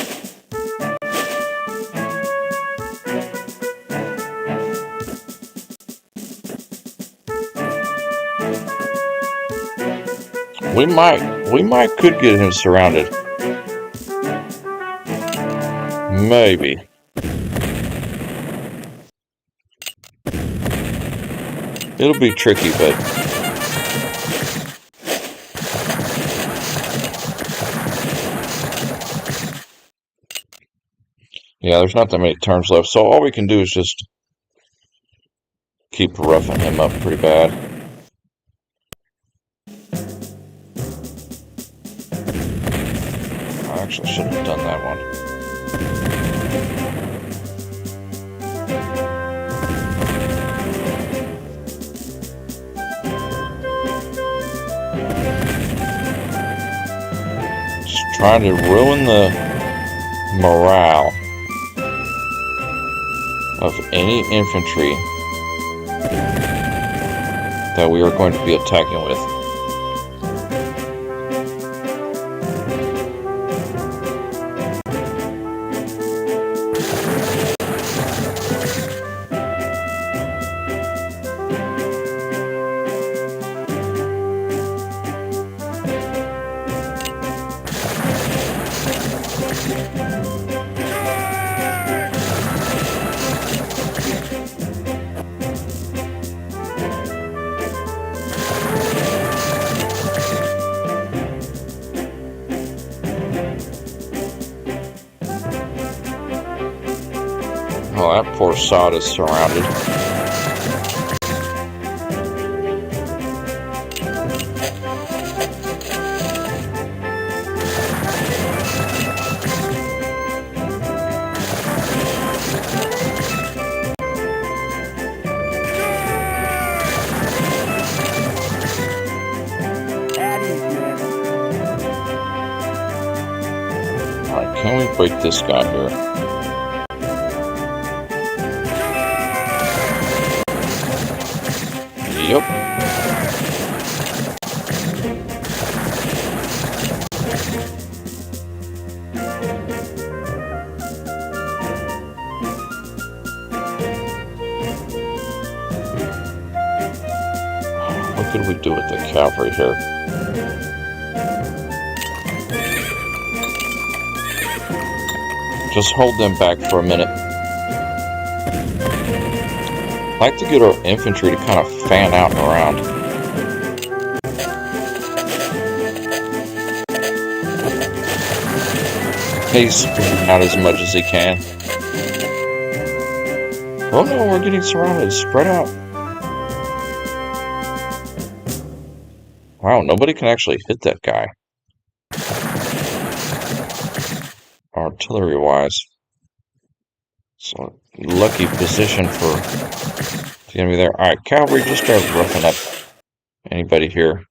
We might could get him surrounded. Maybe. It'll be tricky, but yeah, there's not that many turns left, so all we can do is just keep roughing him up pretty bad. I actually should have done that one. Just trying to ruin the morale of any infantry that we are going to be attacking with. Oh, that poor sod is surrounded. At ease, man. Alright, can we break this guy here? Yep. What could we do with the cavalry here? Just hold them back for a minute. I like to get our infantry to kind of fan out and around. He's spreading out as much as he can. Oh no, we're getting surrounded. Spread out. Wow, nobody can actually hit that guy. Artillery-wise. So, lucky position for the enemy there. Alright, cavalry, just start roughing up anybody here.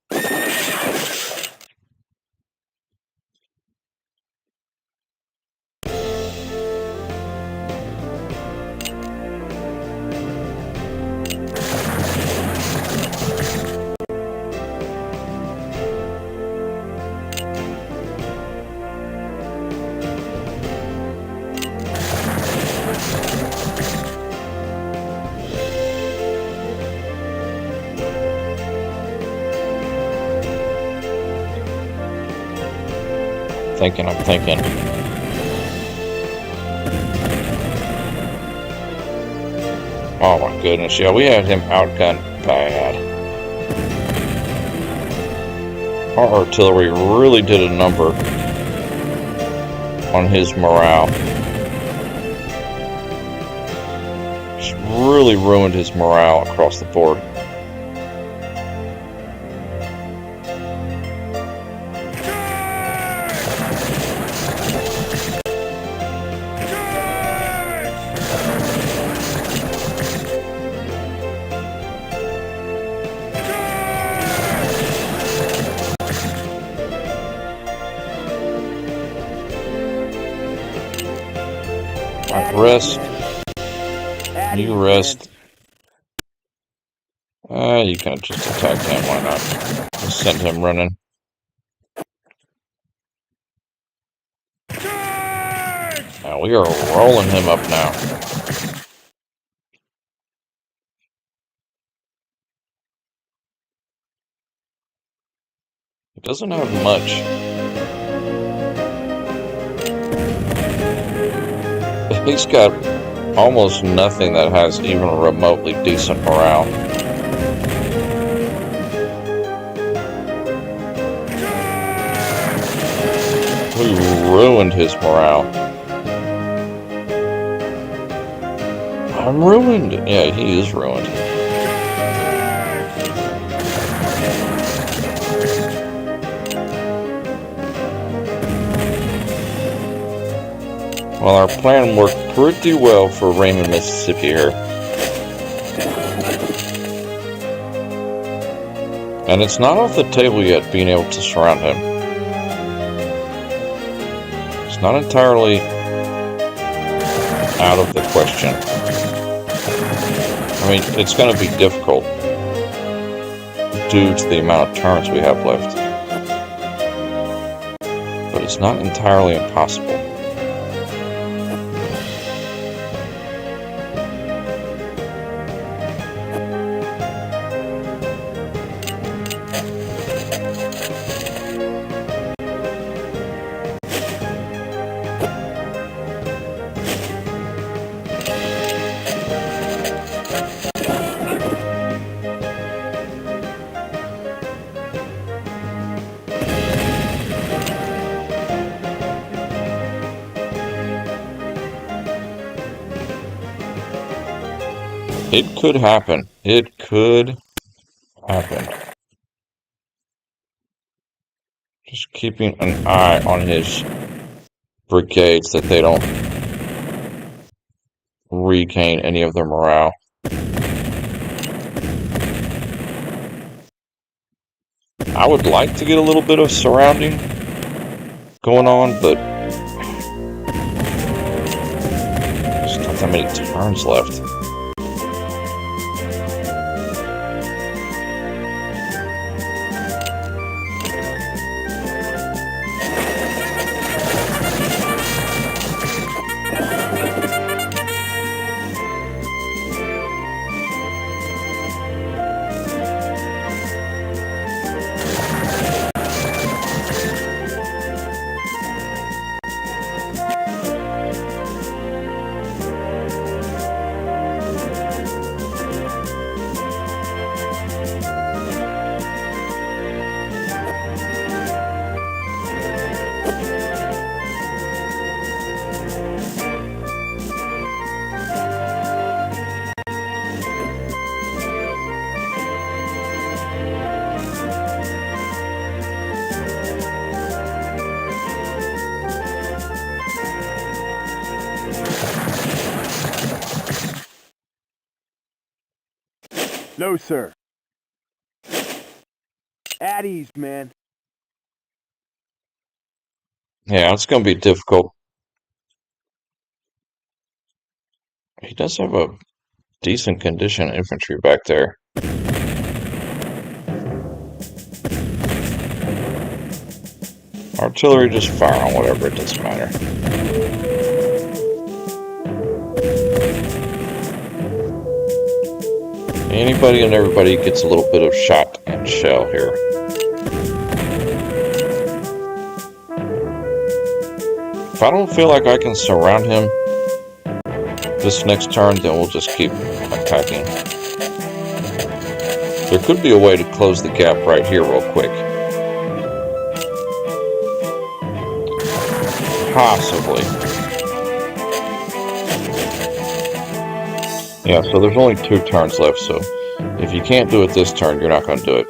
I'm thinking. Oh my goodness, yeah, we had him outgunned bad. Our artillery really did a number on his morale. Just really ruined his morale across the board. Rest. You rest. You can just attack him. Why not? Just send him running. Now we are rolling him up now. He doesn't have much. He's got almost nothing that has even remotely decent morale. We ruined his morale. I'm ruined. Yeah, he is ruined. Well, our plan worked pretty well for Raymond, Mississippi here. And it's not off the table yet being able to surround him. It's not entirely out of the question. I mean, it's going to be difficult due to the amount of turns we have left. But it's not entirely impossible. It could happen. It could happen. Just keeping an eye on his brigades that they don't regain any of their morale. I would like to get a little bit of surrounding going on, but there's not that many turns left. No, sir. At ease, man. Yeah, it's going to be difficult. He does have a decent condition infantry back there. Artillery just fire on whatever, it doesn't matter. Anybody and everybody gets a little bit of shot and shell here. If I don't feel like I can surround him this next turn, then we'll just keep attacking. There could be a way to close the gap right here real quick. Possibly. Yeah, so there's only 2 turns left, so if you can't do it this turn, you're not going to do it.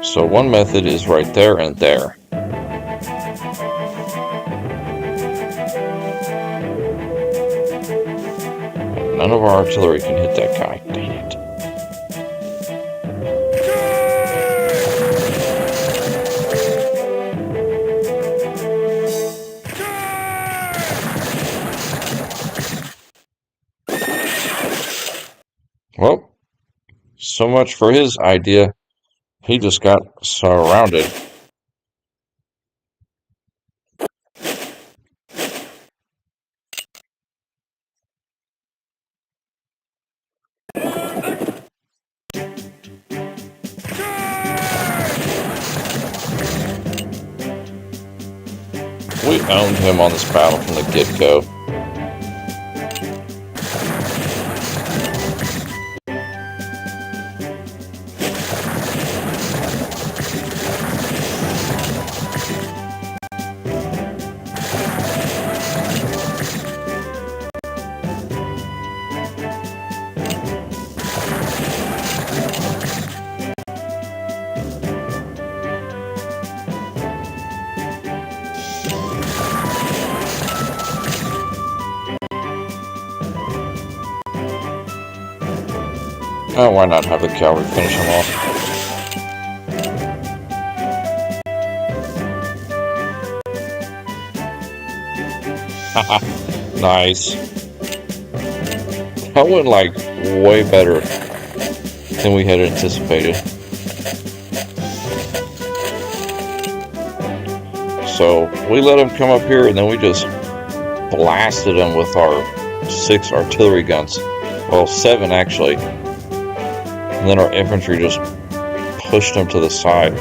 So one method is right there and there. None of our artillery can hit that guy. Dang it. Well, so much for his idea. He just got surrounded. We owned him on this battle from the get-go. Oh, why not have the cavalry finish him off? Haha, nice. That went like way better than we had anticipated. So we let him come up here and then we just blasted him with our 6 artillery guns. Well, 7 actually. And then our infantry just pushed him to the side.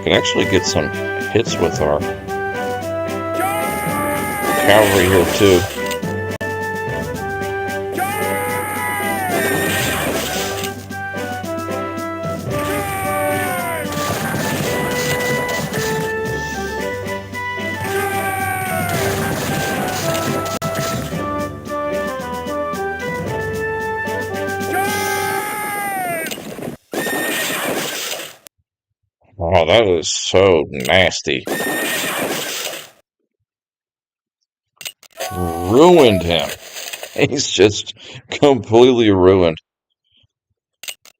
Can actually get some hits with our cavalry here too. Oh, that is so nasty. Ruined him. He's just completely ruined.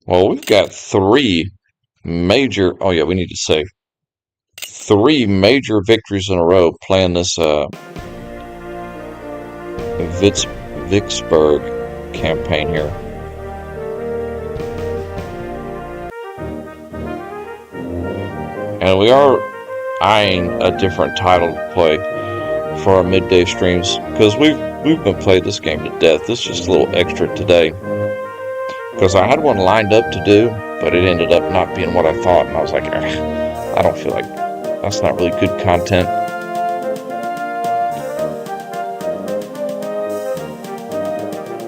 Well, we've got 3 major... Oh, yeah, we need to say 3 major victories in a row playing this Vicksburg campaign here. And we are eyeing a different title to play for our midday streams because we've been playing this game to death. This is just a little extra today because I had one lined up to do, but it ended up not being what I thought, and I was like, I don't feel like that's not really good content.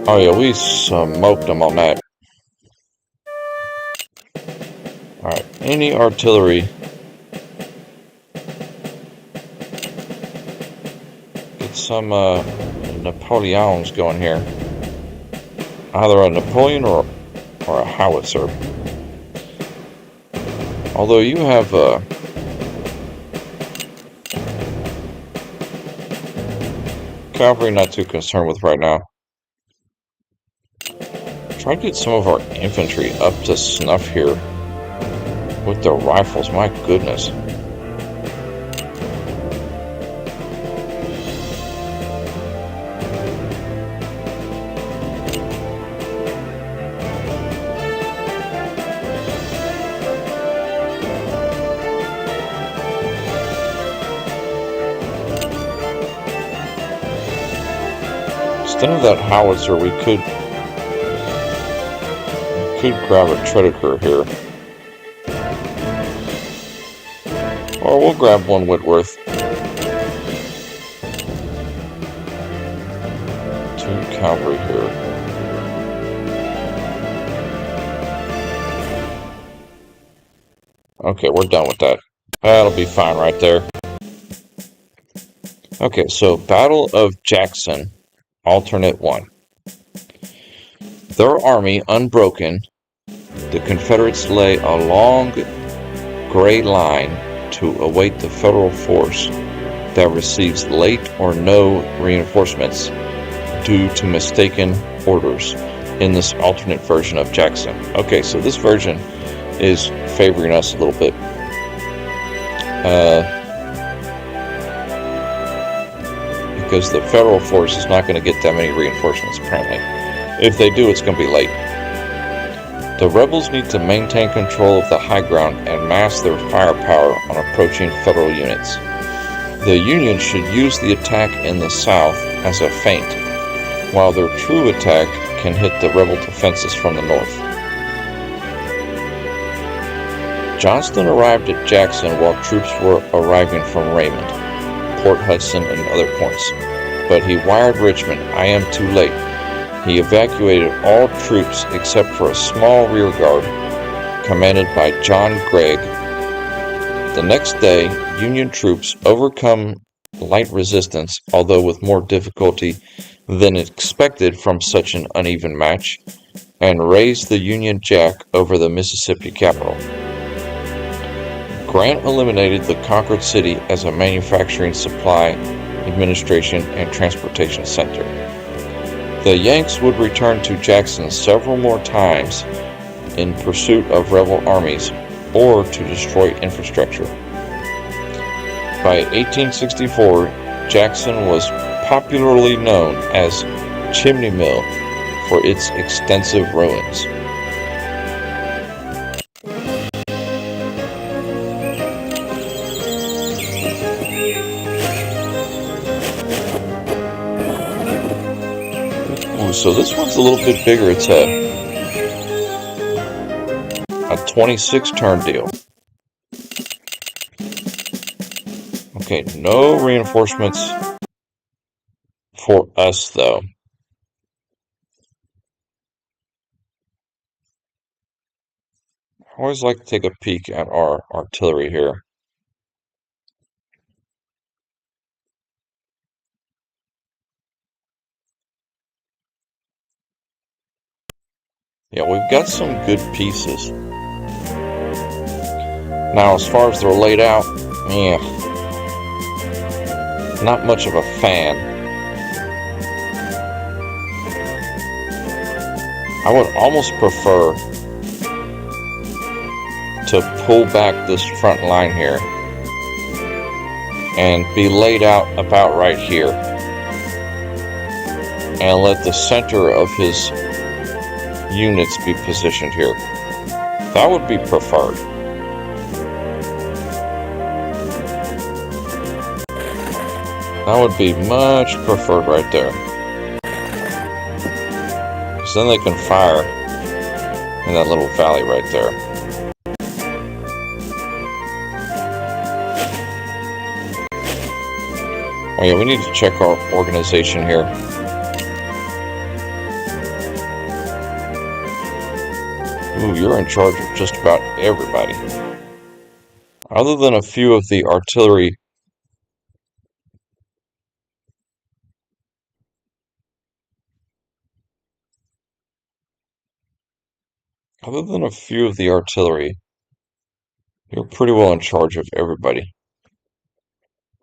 Oh yeah, we smoked them on that. Alright, any artillery gets some Napoleons going here. Either a Napoleon or a howitzer. Although you have cavalry, not too concerned with right now. Try to get some of our infantry up to snuff here with their rifles. My goodness. Instead of that howitzer, we could grab a Tredegar here. Or we'll grab one Whitworth. 2 cavalry here. Okay, we're done with that. That'll be fine right there. Okay, so Battle of Jackson, Alternate 1. Their army unbroken, the Confederates lay a long gray line to await the Federal force that receives late or no reinforcements due to mistaken orders in this alternate version of Jackson. Okay, so this version is favoring us a little bit. Because the Federal force is not going to get that many reinforcements, apparently. If they do, it's going to be late. The rebels need to maintain control of the high ground and mass their firepower on approaching Federal units. The Union should use the attack in the south as a feint, while their true attack can hit the rebel defenses from the north. Johnston arrived at Jackson while troops were arriving from Raymond, Port Hudson, and other points, but he wired Richmond, "I am too late." He evacuated all troops except for a small rear guard commanded by John Gregg. The next day, Union troops overcome light resistance, although with more difficulty than expected from such an uneven match, and raised the Union Jack over the Mississippi capital. Grant eliminated the conquered city as a manufacturing, supply, administration, and transportation center. The Yanks would return to Jackson several more times in pursuit of rebel armies or to destroy infrastructure. By 1864, Jackson was popularly known as Chimney Mill for its extensive ruins. So this one's a little bit bigger. It's a 26 turn deal. Okay, no reinforcements for us though. I always like to take a peek at our artillery here. Yeah, we've got some good pieces. Now, as far as they're laid out, not much of a fan. I would almost prefer to pull back this front line here and be laid out about right here and let the center of his units be positioned here. That would be preferred. That would be much preferred right there. Because then they can fire in that little valley right there. Oh yeah, we need to check our organization here. Ooh, you're in charge of just about everybody. Other than a few of the artillery Other than a few of the artillery, you're pretty well in charge of everybody.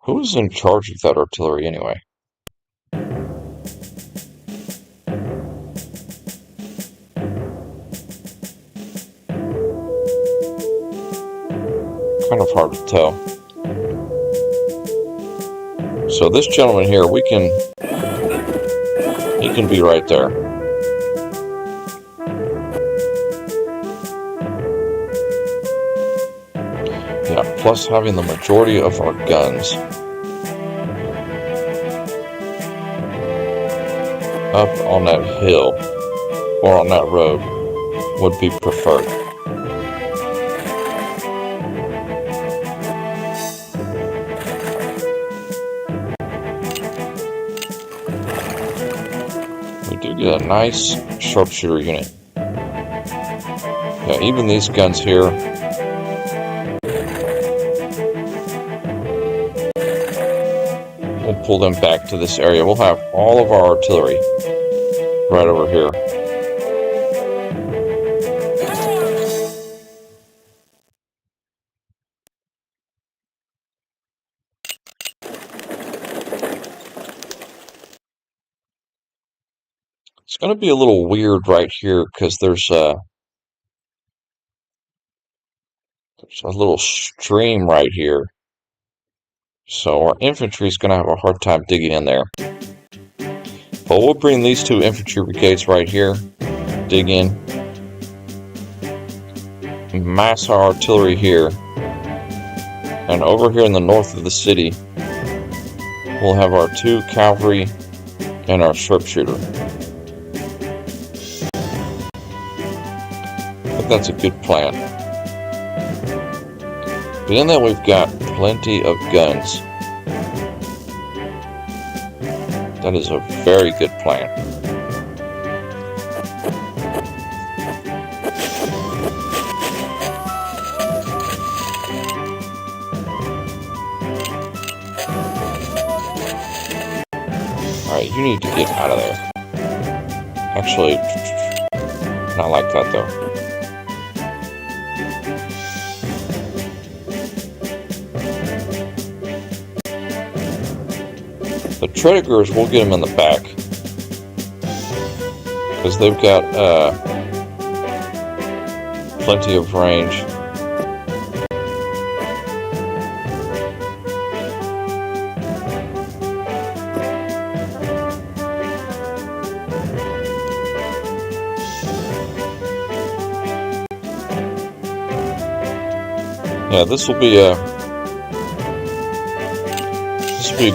Who is in charge of that artillery anyway? Kind of hard to tell. So this gentleman here, he can be right there. Yeah, plus having the majority of our guns up on that hill or on that road would be preferred. We do get a nice sharpshooter unit. Yeah, even these guns here, we'll pull them back to this area. We'll have all of our artillery right over here. It's going to be a little weird right here because there's a little stream right here. So our infantry is going to have a hard time digging in there. But we'll bring these two infantry brigades right here, dig in, mass our artillery here, and over here in the north of the city, we'll have our 2 cavalry and our sharpshooter. I think that's a good plan. Being that we've got plenty of guns, that is a very good plan. Alright, you need to get out of there. Actually, not like that though. The Tredigers, we'll get them in the back. Because they've got plenty of range. Yeah, this will be a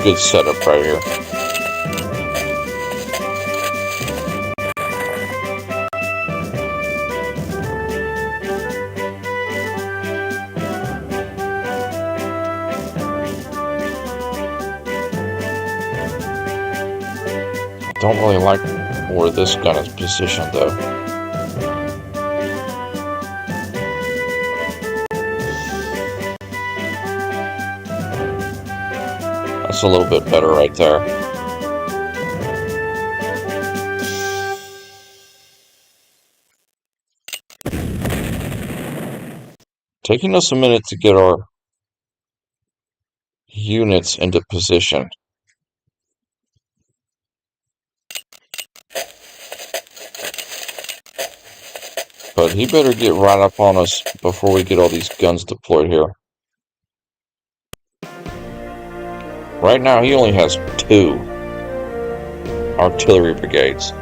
good setup right here. I don't really like where this gun is positioned though. That's a little bit better right there. Taking us a minute to get our units into position. But he better get right up on us before we get all these guns deployed here. Right now, he only has 2 artillery brigades.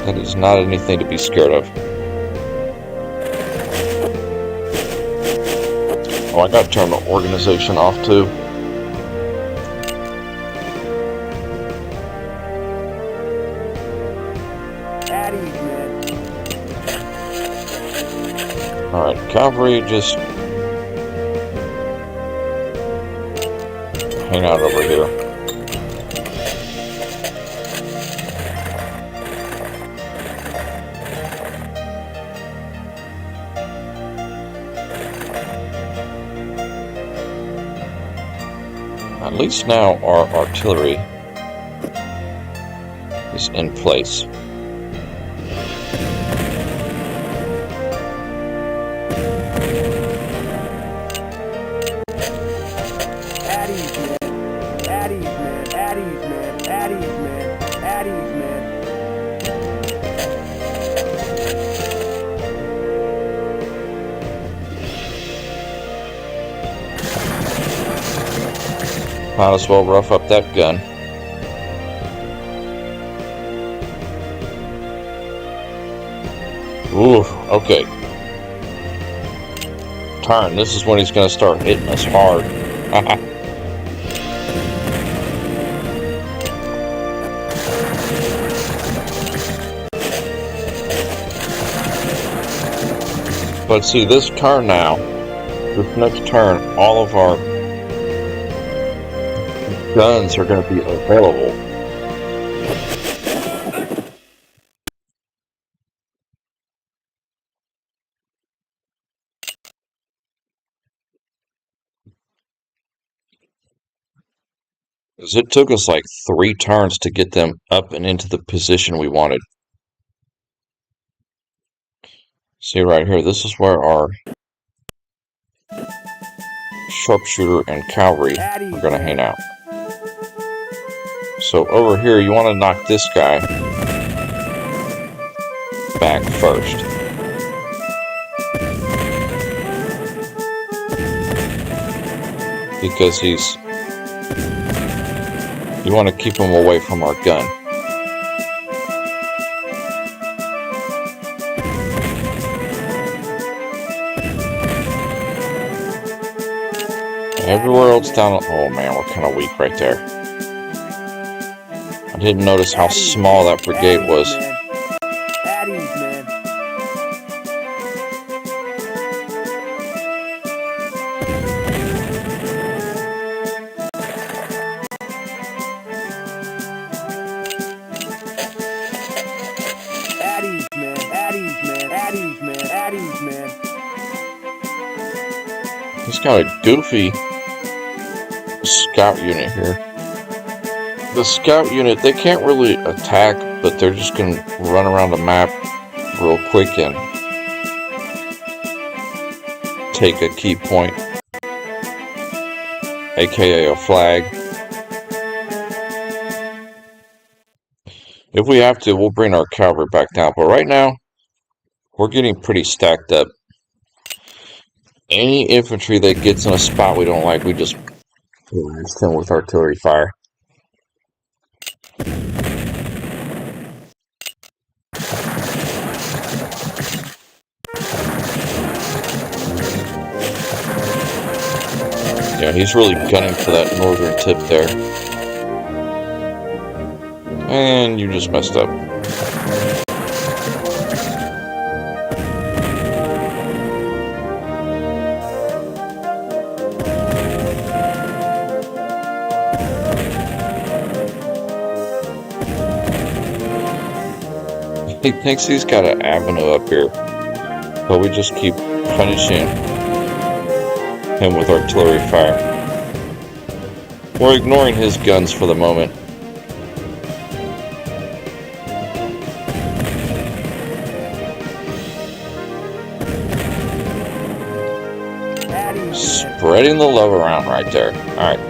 That is not anything to be scared of. Oh, I got to turn the organization off too. Alright, cavalry, just hang out over here. At least now our artillery is in place. Might as well rough up that gun. Ooh, okay. Turn. This is when he's going to start hitting us hard. But see, this turn now, this next turn, all of our guns are going to be available. Because it took us like 3 turns to get them up and into the position we wanted. See right here, this is where our sharpshooter and cavalry are going to hang out. So over here, you want to knock this guy back first. Because you want to keep him away from our gun. Everywhere else down, oh man, we're kind of weak right there. I didn't notice how small that brigade was. He's got a goofy scout unit here. The scout unit, they can't really attack, but they're just going to run around the map real quick and take a key point, aka a flag. If we have to, we'll bring our cavalry back down, but right now we're getting pretty stacked up. Any infantry that gets in a spot we don't like, we just blast them with artillery fire. Yeah, he's really gunning for that northern tip there. And you just messed up. He thinks he's got an avenue up here, but we just keep punishing him with artillery fire. We're ignoring his guns for the moment. Spreading the love around right there. Alright.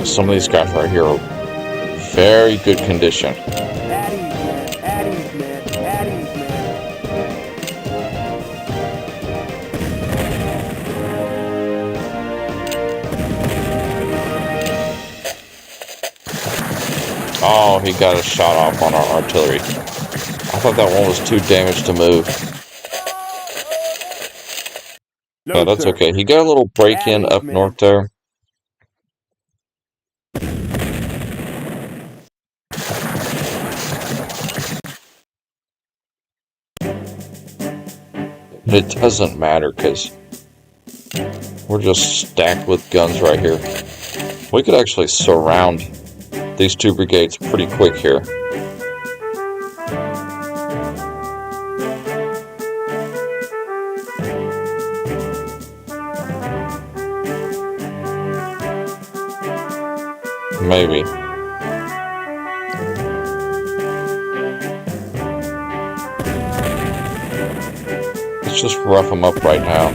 Some of these guys right here are very good condition. Oh, he got a shot off on our artillery. I thought that one was too damaged to move. No, that's okay. He got a little break-in up north there. But it doesn't matter because we're just stacked with guns right here. We could actually surround these two brigades pretty quick here. Maybe. Let's just rough them up right now.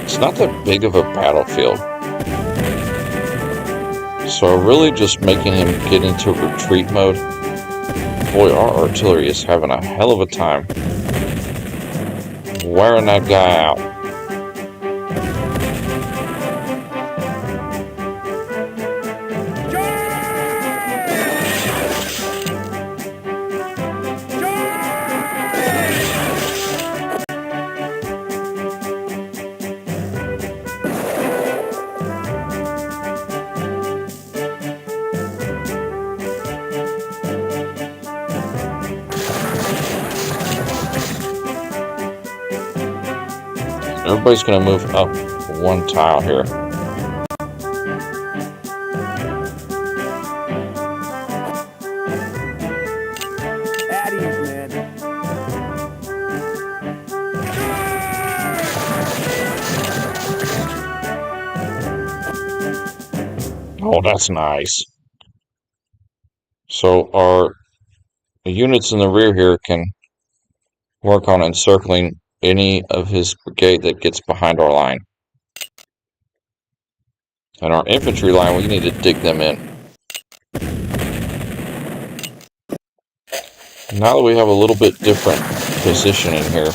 It's not that big of a battlefield. So really just making him get into retreat mode. Boy, our artillery is having a hell of a time wearing that guy out. Everybody's going to move up one tile here. At ease, man. Oh, that's nice. So our units in the rear here can work on encircling any of his brigade that gets behind our line. And our infantry line, we need to dig them in. Now that we have a little bit different positioning here,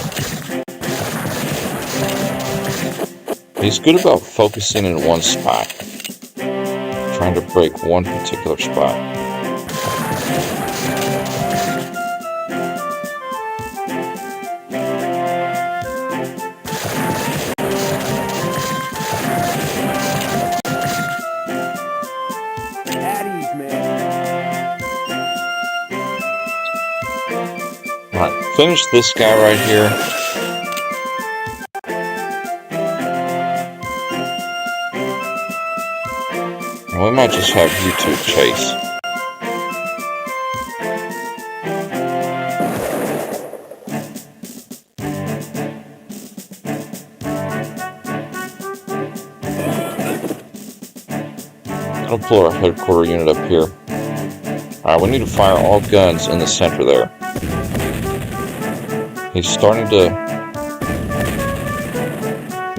he's good about focusing in one spot, trying to break one particular spot. At ease, man. Alright, finish this guy right here. And we might just have you two chase. I'll pull our headquarter unit up here. Alright, we need to fire all guns in the center there. He's starting to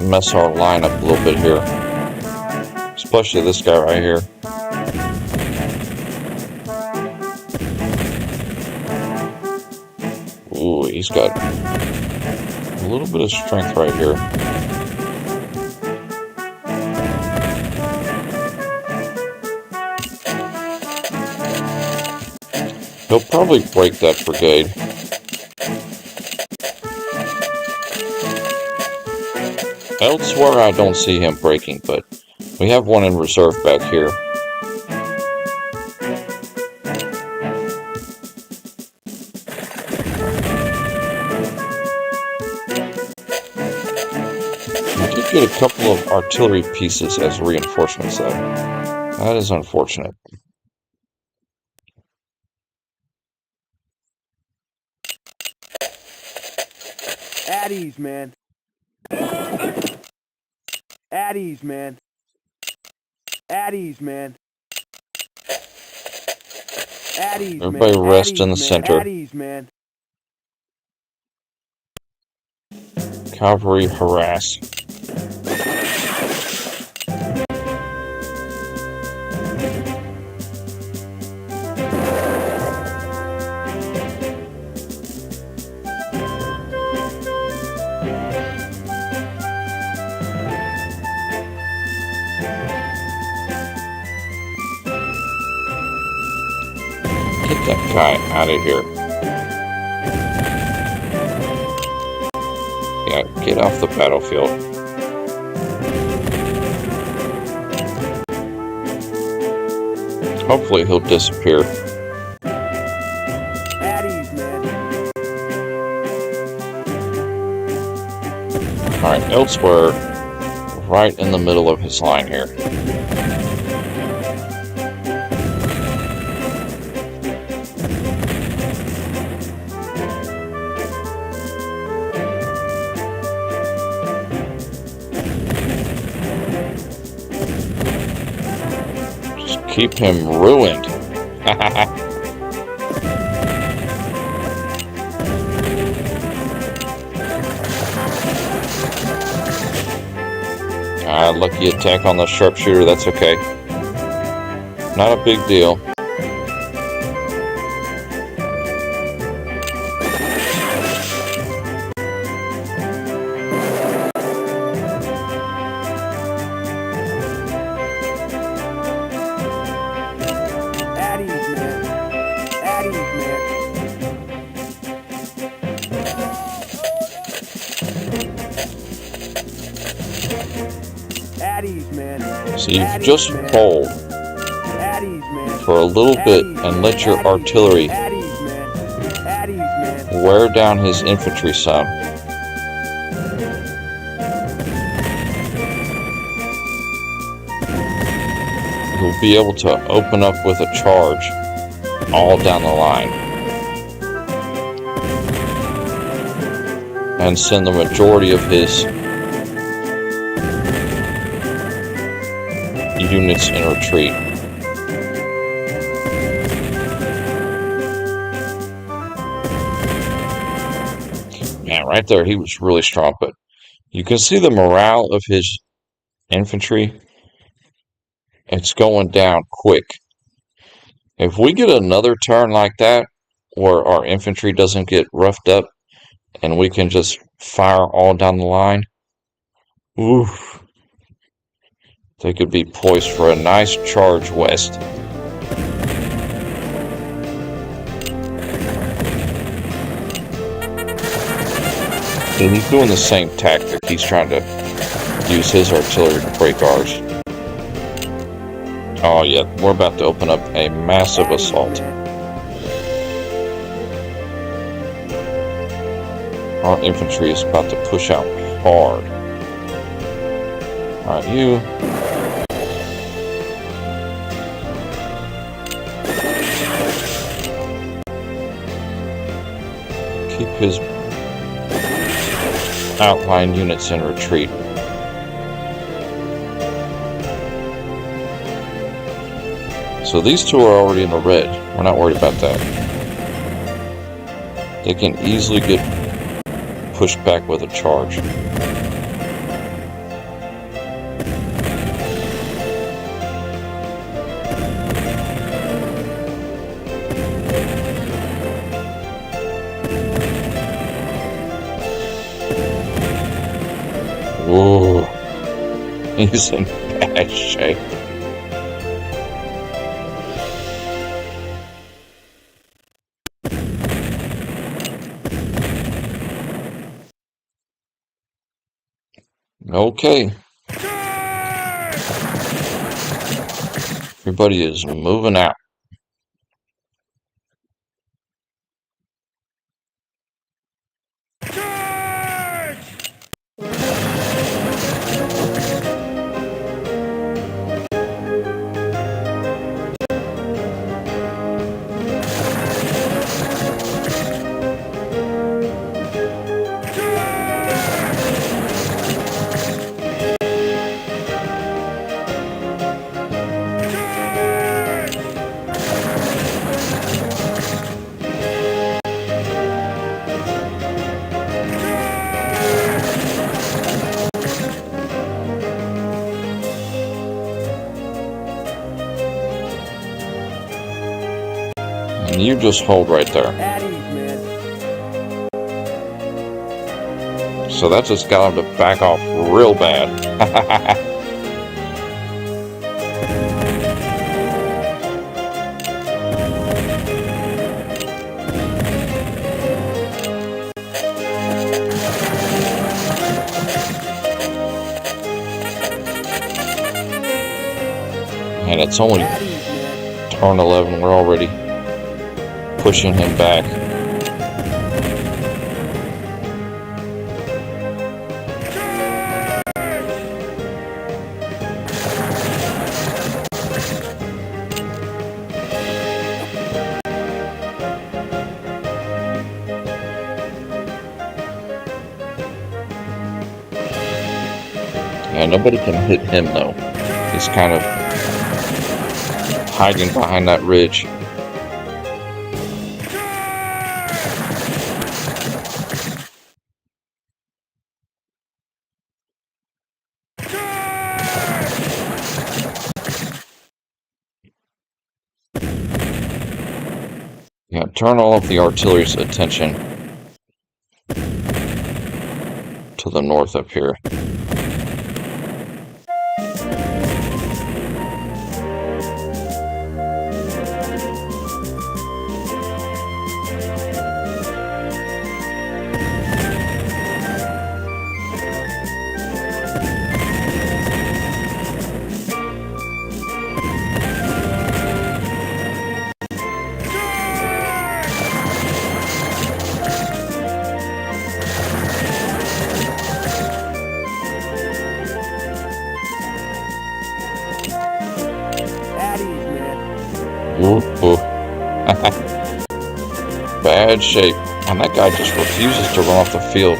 mess our line up a little bit here. Especially this guy right here. Ooh, he's got a little bit of strength right here. He'll probably break that brigade. Elsewhere, I don't see him breaking, but we have one in reserve back here. We did get a couple of artillery pieces as reinforcements, though. That is unfortunate. At ease, man. At ease, man. At ease, man. At ease, Everybody man. rest At in the ease, center. At ease, man. Cavalry harass. Get that guy out of here. Yeah, get off the battlefield. Hopefully he'll disappear. At ease, man. Alright, elsewhere, right in the middle of his line here. Just keep him ruined. Lucky attack on the sharpshooter, that's okay. Not a big deal. So you just hold for a little bit and let your artillery wear down his infantry some. You'll be able to open up with a charge all down the line and send the majority of his units in retreat. Man, right there, he was really strong, but you can see the morale of his infantry. It's going down quick. If we get another turn like that, where our infantry doesn't get roughed up, and we can just fire all down the line, oof. They could be poised for a nice charge west. And he's doing the same tactic. He's trying to use his artillery to break ours. Oh yeah, we're about to open up a massive assault. Our infantry is about to push out hard. Alright, you. Keep his outlying units in retreat. So these two are already in the red. We're not worried about that. They can easily get pushed back with a charge. Whoa, he's in bad shape. Okay. Everybody is moving out. And you just hold right there. So that just got him to back off real bad. And it's only turn 11. We're already pushing him back. Yeah, nobody can hit him though. He's kind of hiding behind that ridge. Yeah, turn all of the artillery's attention to the north up here. Ooh. Bad shape. And that guy just refuses to run off the field.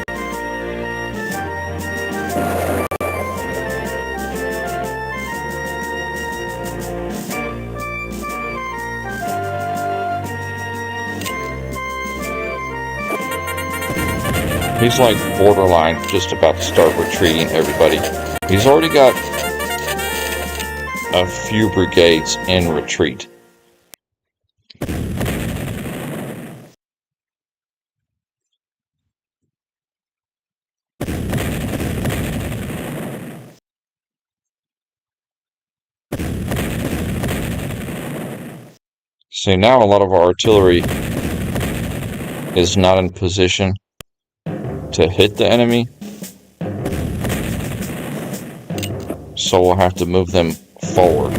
He's like borderline just about to start retreating everybody. He's already got a few brigades in retreat. See, now a lot of our artillery is not in position to hit the enemy, so we'll have to move them forward.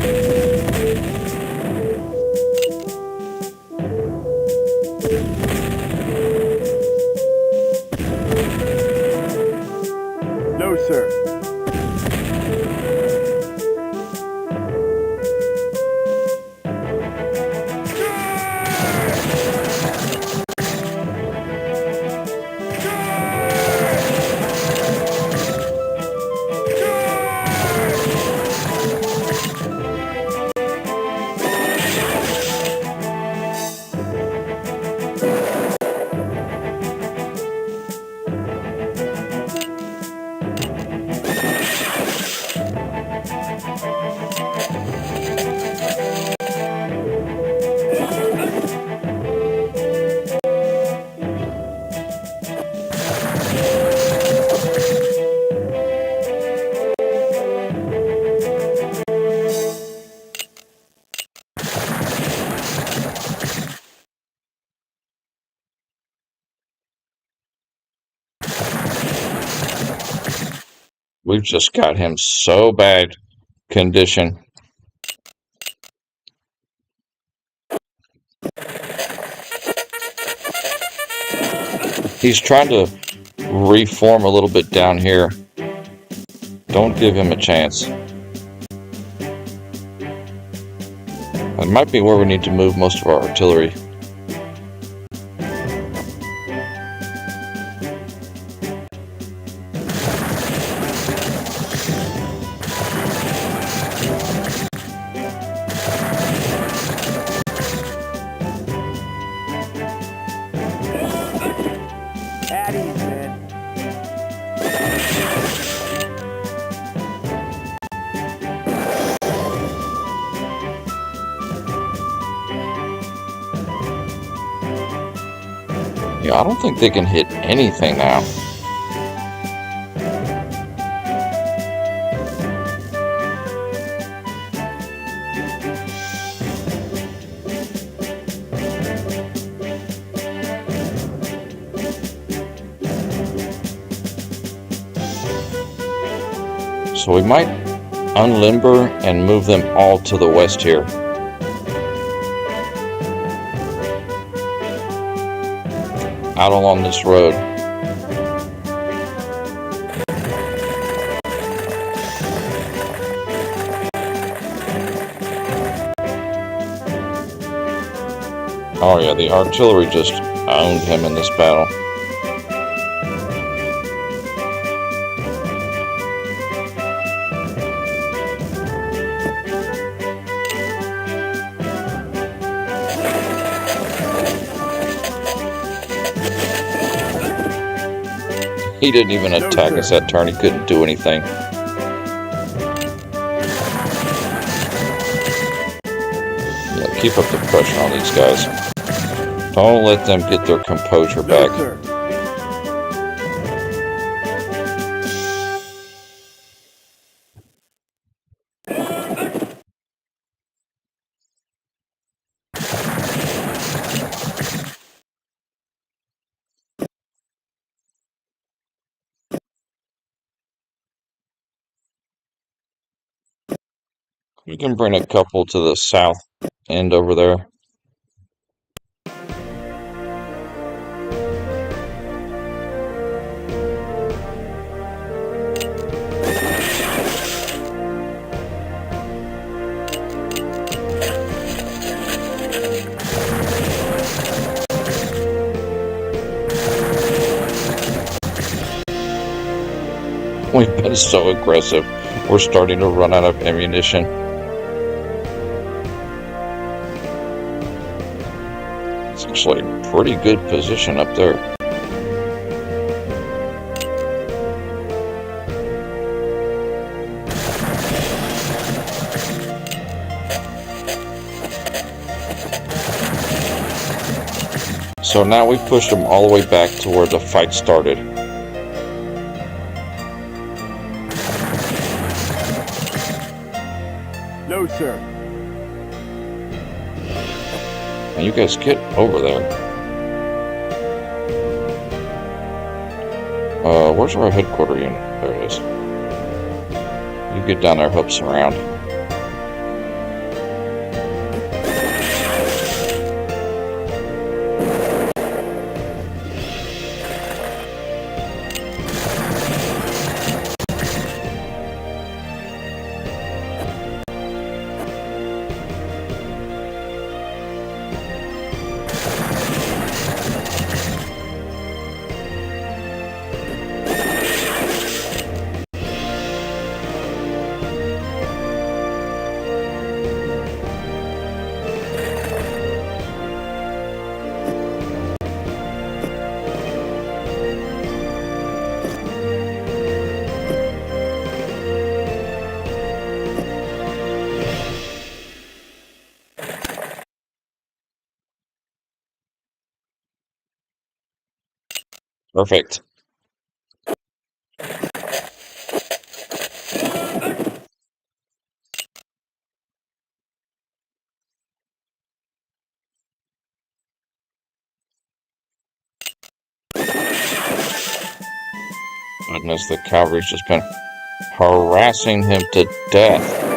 No, sir. We've just got him so bad condition. He's trying to reform a little bit down here. Don't give him a chance. That might be where we need to move most of our artillery. At ease, man. Yeah, I don't think they can hit anything now. So we might unlimber and move them all to the west here. Out along this road. Oh yeah, the artillery just owned him in this battle. He didn't even attack us that turn. He couldn't do anything. Yeah, keep up the pressure on these guys. Don't let them get their composure back. Sir. We can bring a couple to the south end over there. We've been so aggressive. We're starting to run out of ammunition. It's actually a pretty good position up there. So now we've pushed them all the way back to where the fight started. No, sir. And you guys get over there. Where's our headquarters unit? There it is. You get down there, help surround. Perfect. Goodness, the cavalry's just been harassing him to death.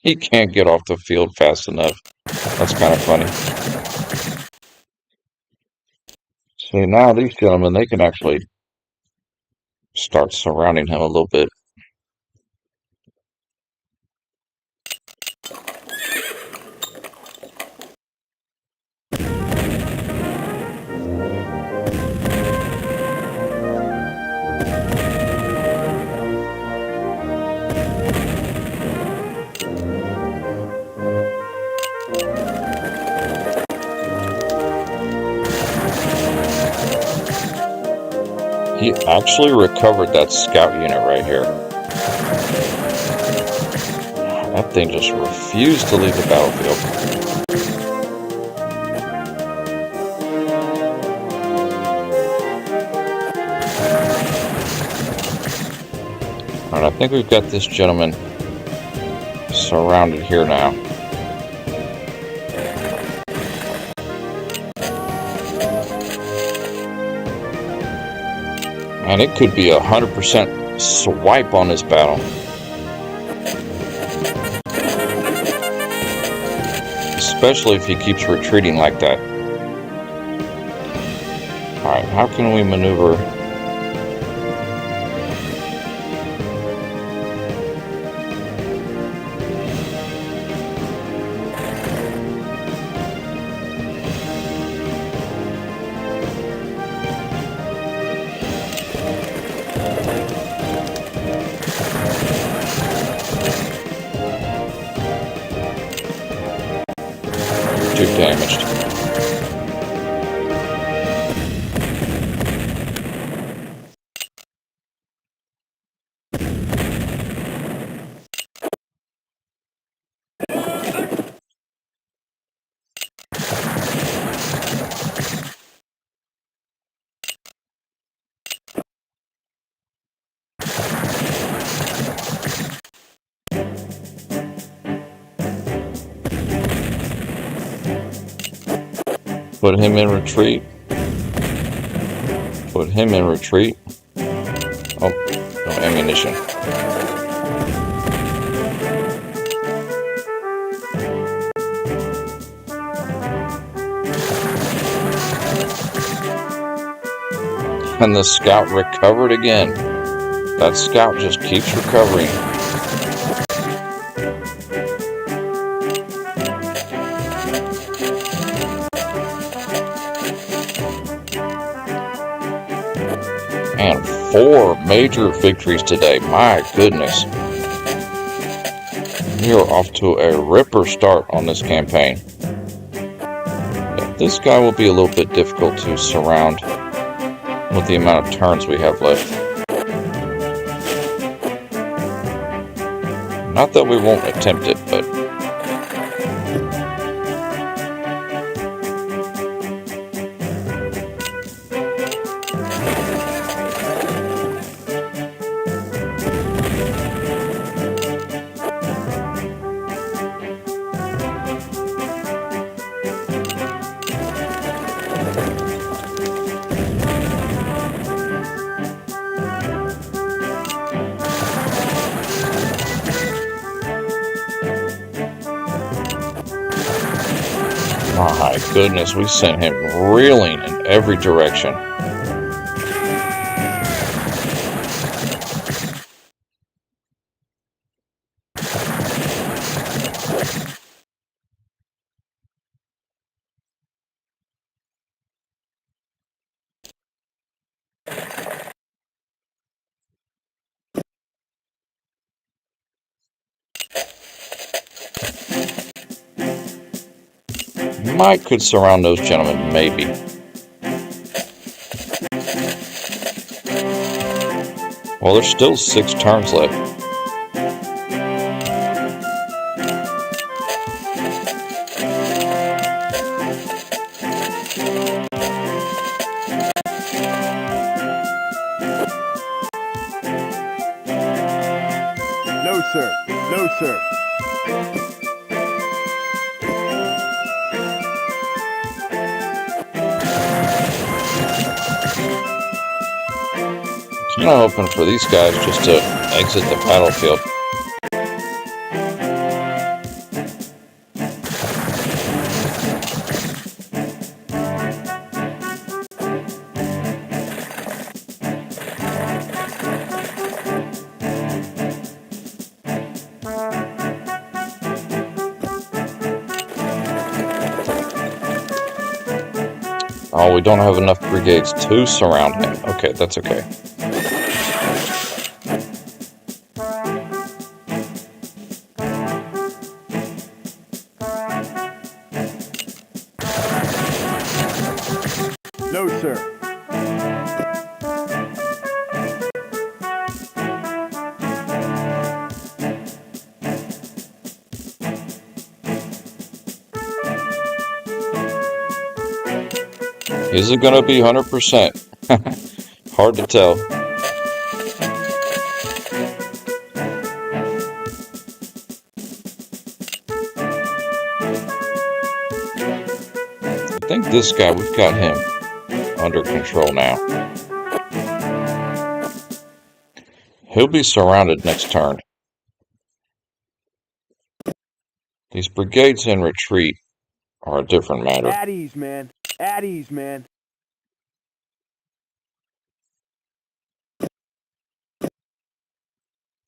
He can't get off the field fast enough. That's kind of funny. See, now these gentlemen, they can actually start surrounding him a little bit. He actually recovered that scout unit right here. That thing just refused to leave the battlefield. Alright, I think we've got this gentleman surrounded here now. And it could be 100% swipe on this battle. Especially if he keeps retreating like that. Alright, how can we maneuver? Too damaged. Put him in retreat. Put him in retreat. Oh, no ammunition. And the scout recovered again. That scout just keeps recovering. And 4 major victories today. My goodness. We are off to a ripper start on this campaign. Yeah, this guy will be a little bit difficult to surround with the amount of turns we have left. Not that we won't attempt it, but my goodness, we sent him reeling in every direction. Might could surround those gentlemen, maybe. Well, there's still 6 turns left. No, sir. No, sir. Kind of hoping for these guys just to exit the battlefield. Oh, we don't have enough brigades to surround him. Okay, that's okay. No, sir. Is it going to be 100%? Hard to tell. I think this guy, we've got him under control now. He'll be surrounded next turn. These brigades in retreat are a different matter. At ease, man. At ease, man.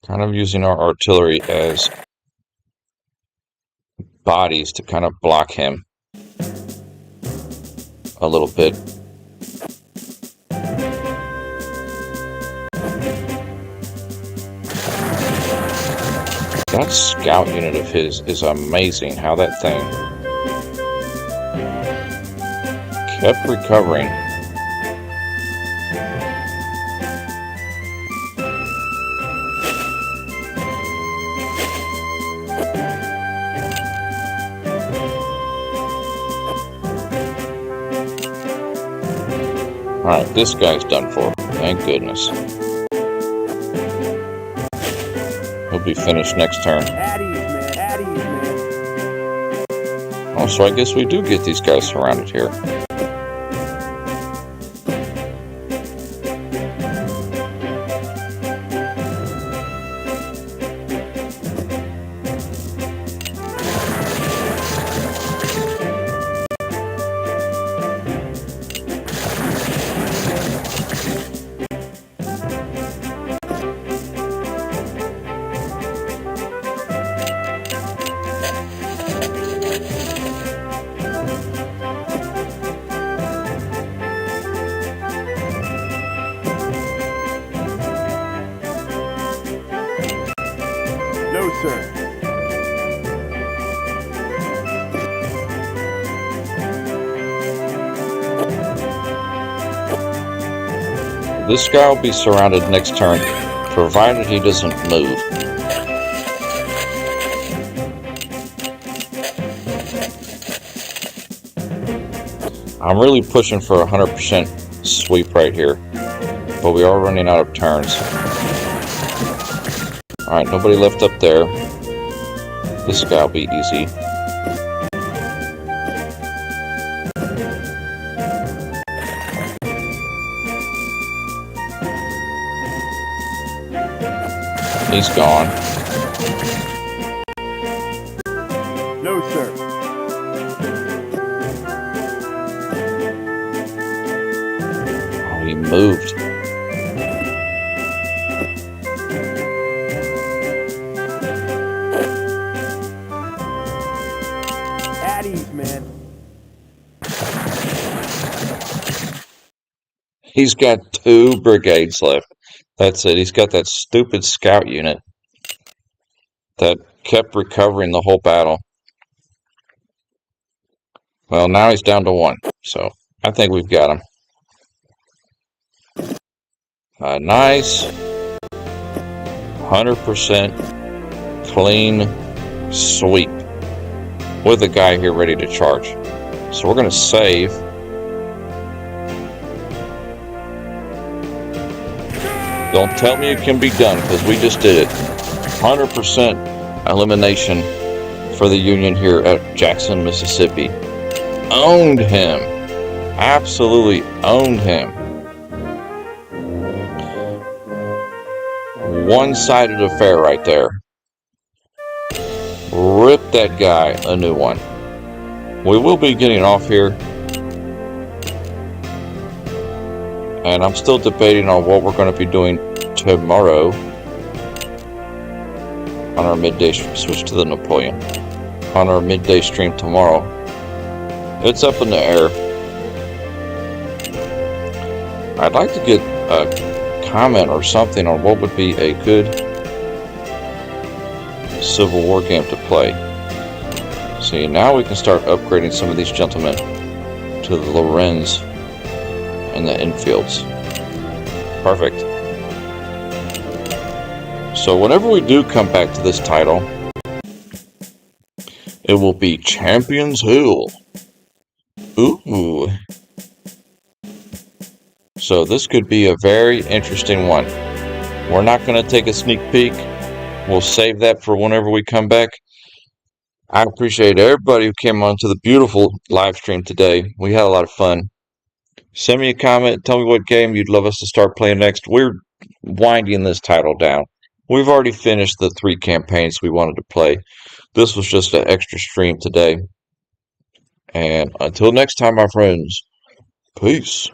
Kind of using our artillery as bodies to kind of block him a little bit. That scout unit of his is amazing. How that thing kept recovering. Alright, this guy's done for. Thank goodness. He'll be finished next turn. At ease, man. At ease, man. Oh, so I guess we do get these guys surrounded here. No, sir. This guy will be surrounded next turn, provided he doesn't move. I'm really pushing for a 100% sweep right here, but we are running out of turns. Alright, nobody left up there. This guy will be easy. He's gone. No, sir. Oh, he moved. At ease, man. He's got 2 brigades left. That's it. He's got that stupid scout unit that kept recovering the whole battle. Well, now he's down to 1, so I think we've got him. A nice 100% clean sweep with a guy here ready to charge. So we're going to save. Don't tell me it can be done, because we just did it. 100% elimination for the Union here at Jackson, Mississippi. Owned him. Absolutely owned him. One-sided affair right there. Rip that guy a new one. We will be getting off here. And I'm still debating on what we're going to be doing tomorrow on our midday switch to the Napoleon. On our midday stream tomorrow. It's up in the air. I'd like to get a comment or something on what would be a good Civil War game to play. See, now we can start upgrading some of these gentlemen to the Lorenz and the Enfields. Perfect. So whenever we do come back to this title, it will be Champions Hill. Ooh. So this could be a very interesting one. We're not going to take a sneak peek. We'll save that for whenever we come back. I appreciate everybody who came on to the beautiful live stream today. We had a lot of fun. Send me a comment. Tell me what game you'd love us to start playing next. We're winding this title down. We've already finished the 3 campaigns we wanted to play. This was just an extra stream today. And until next time, my friends, peace.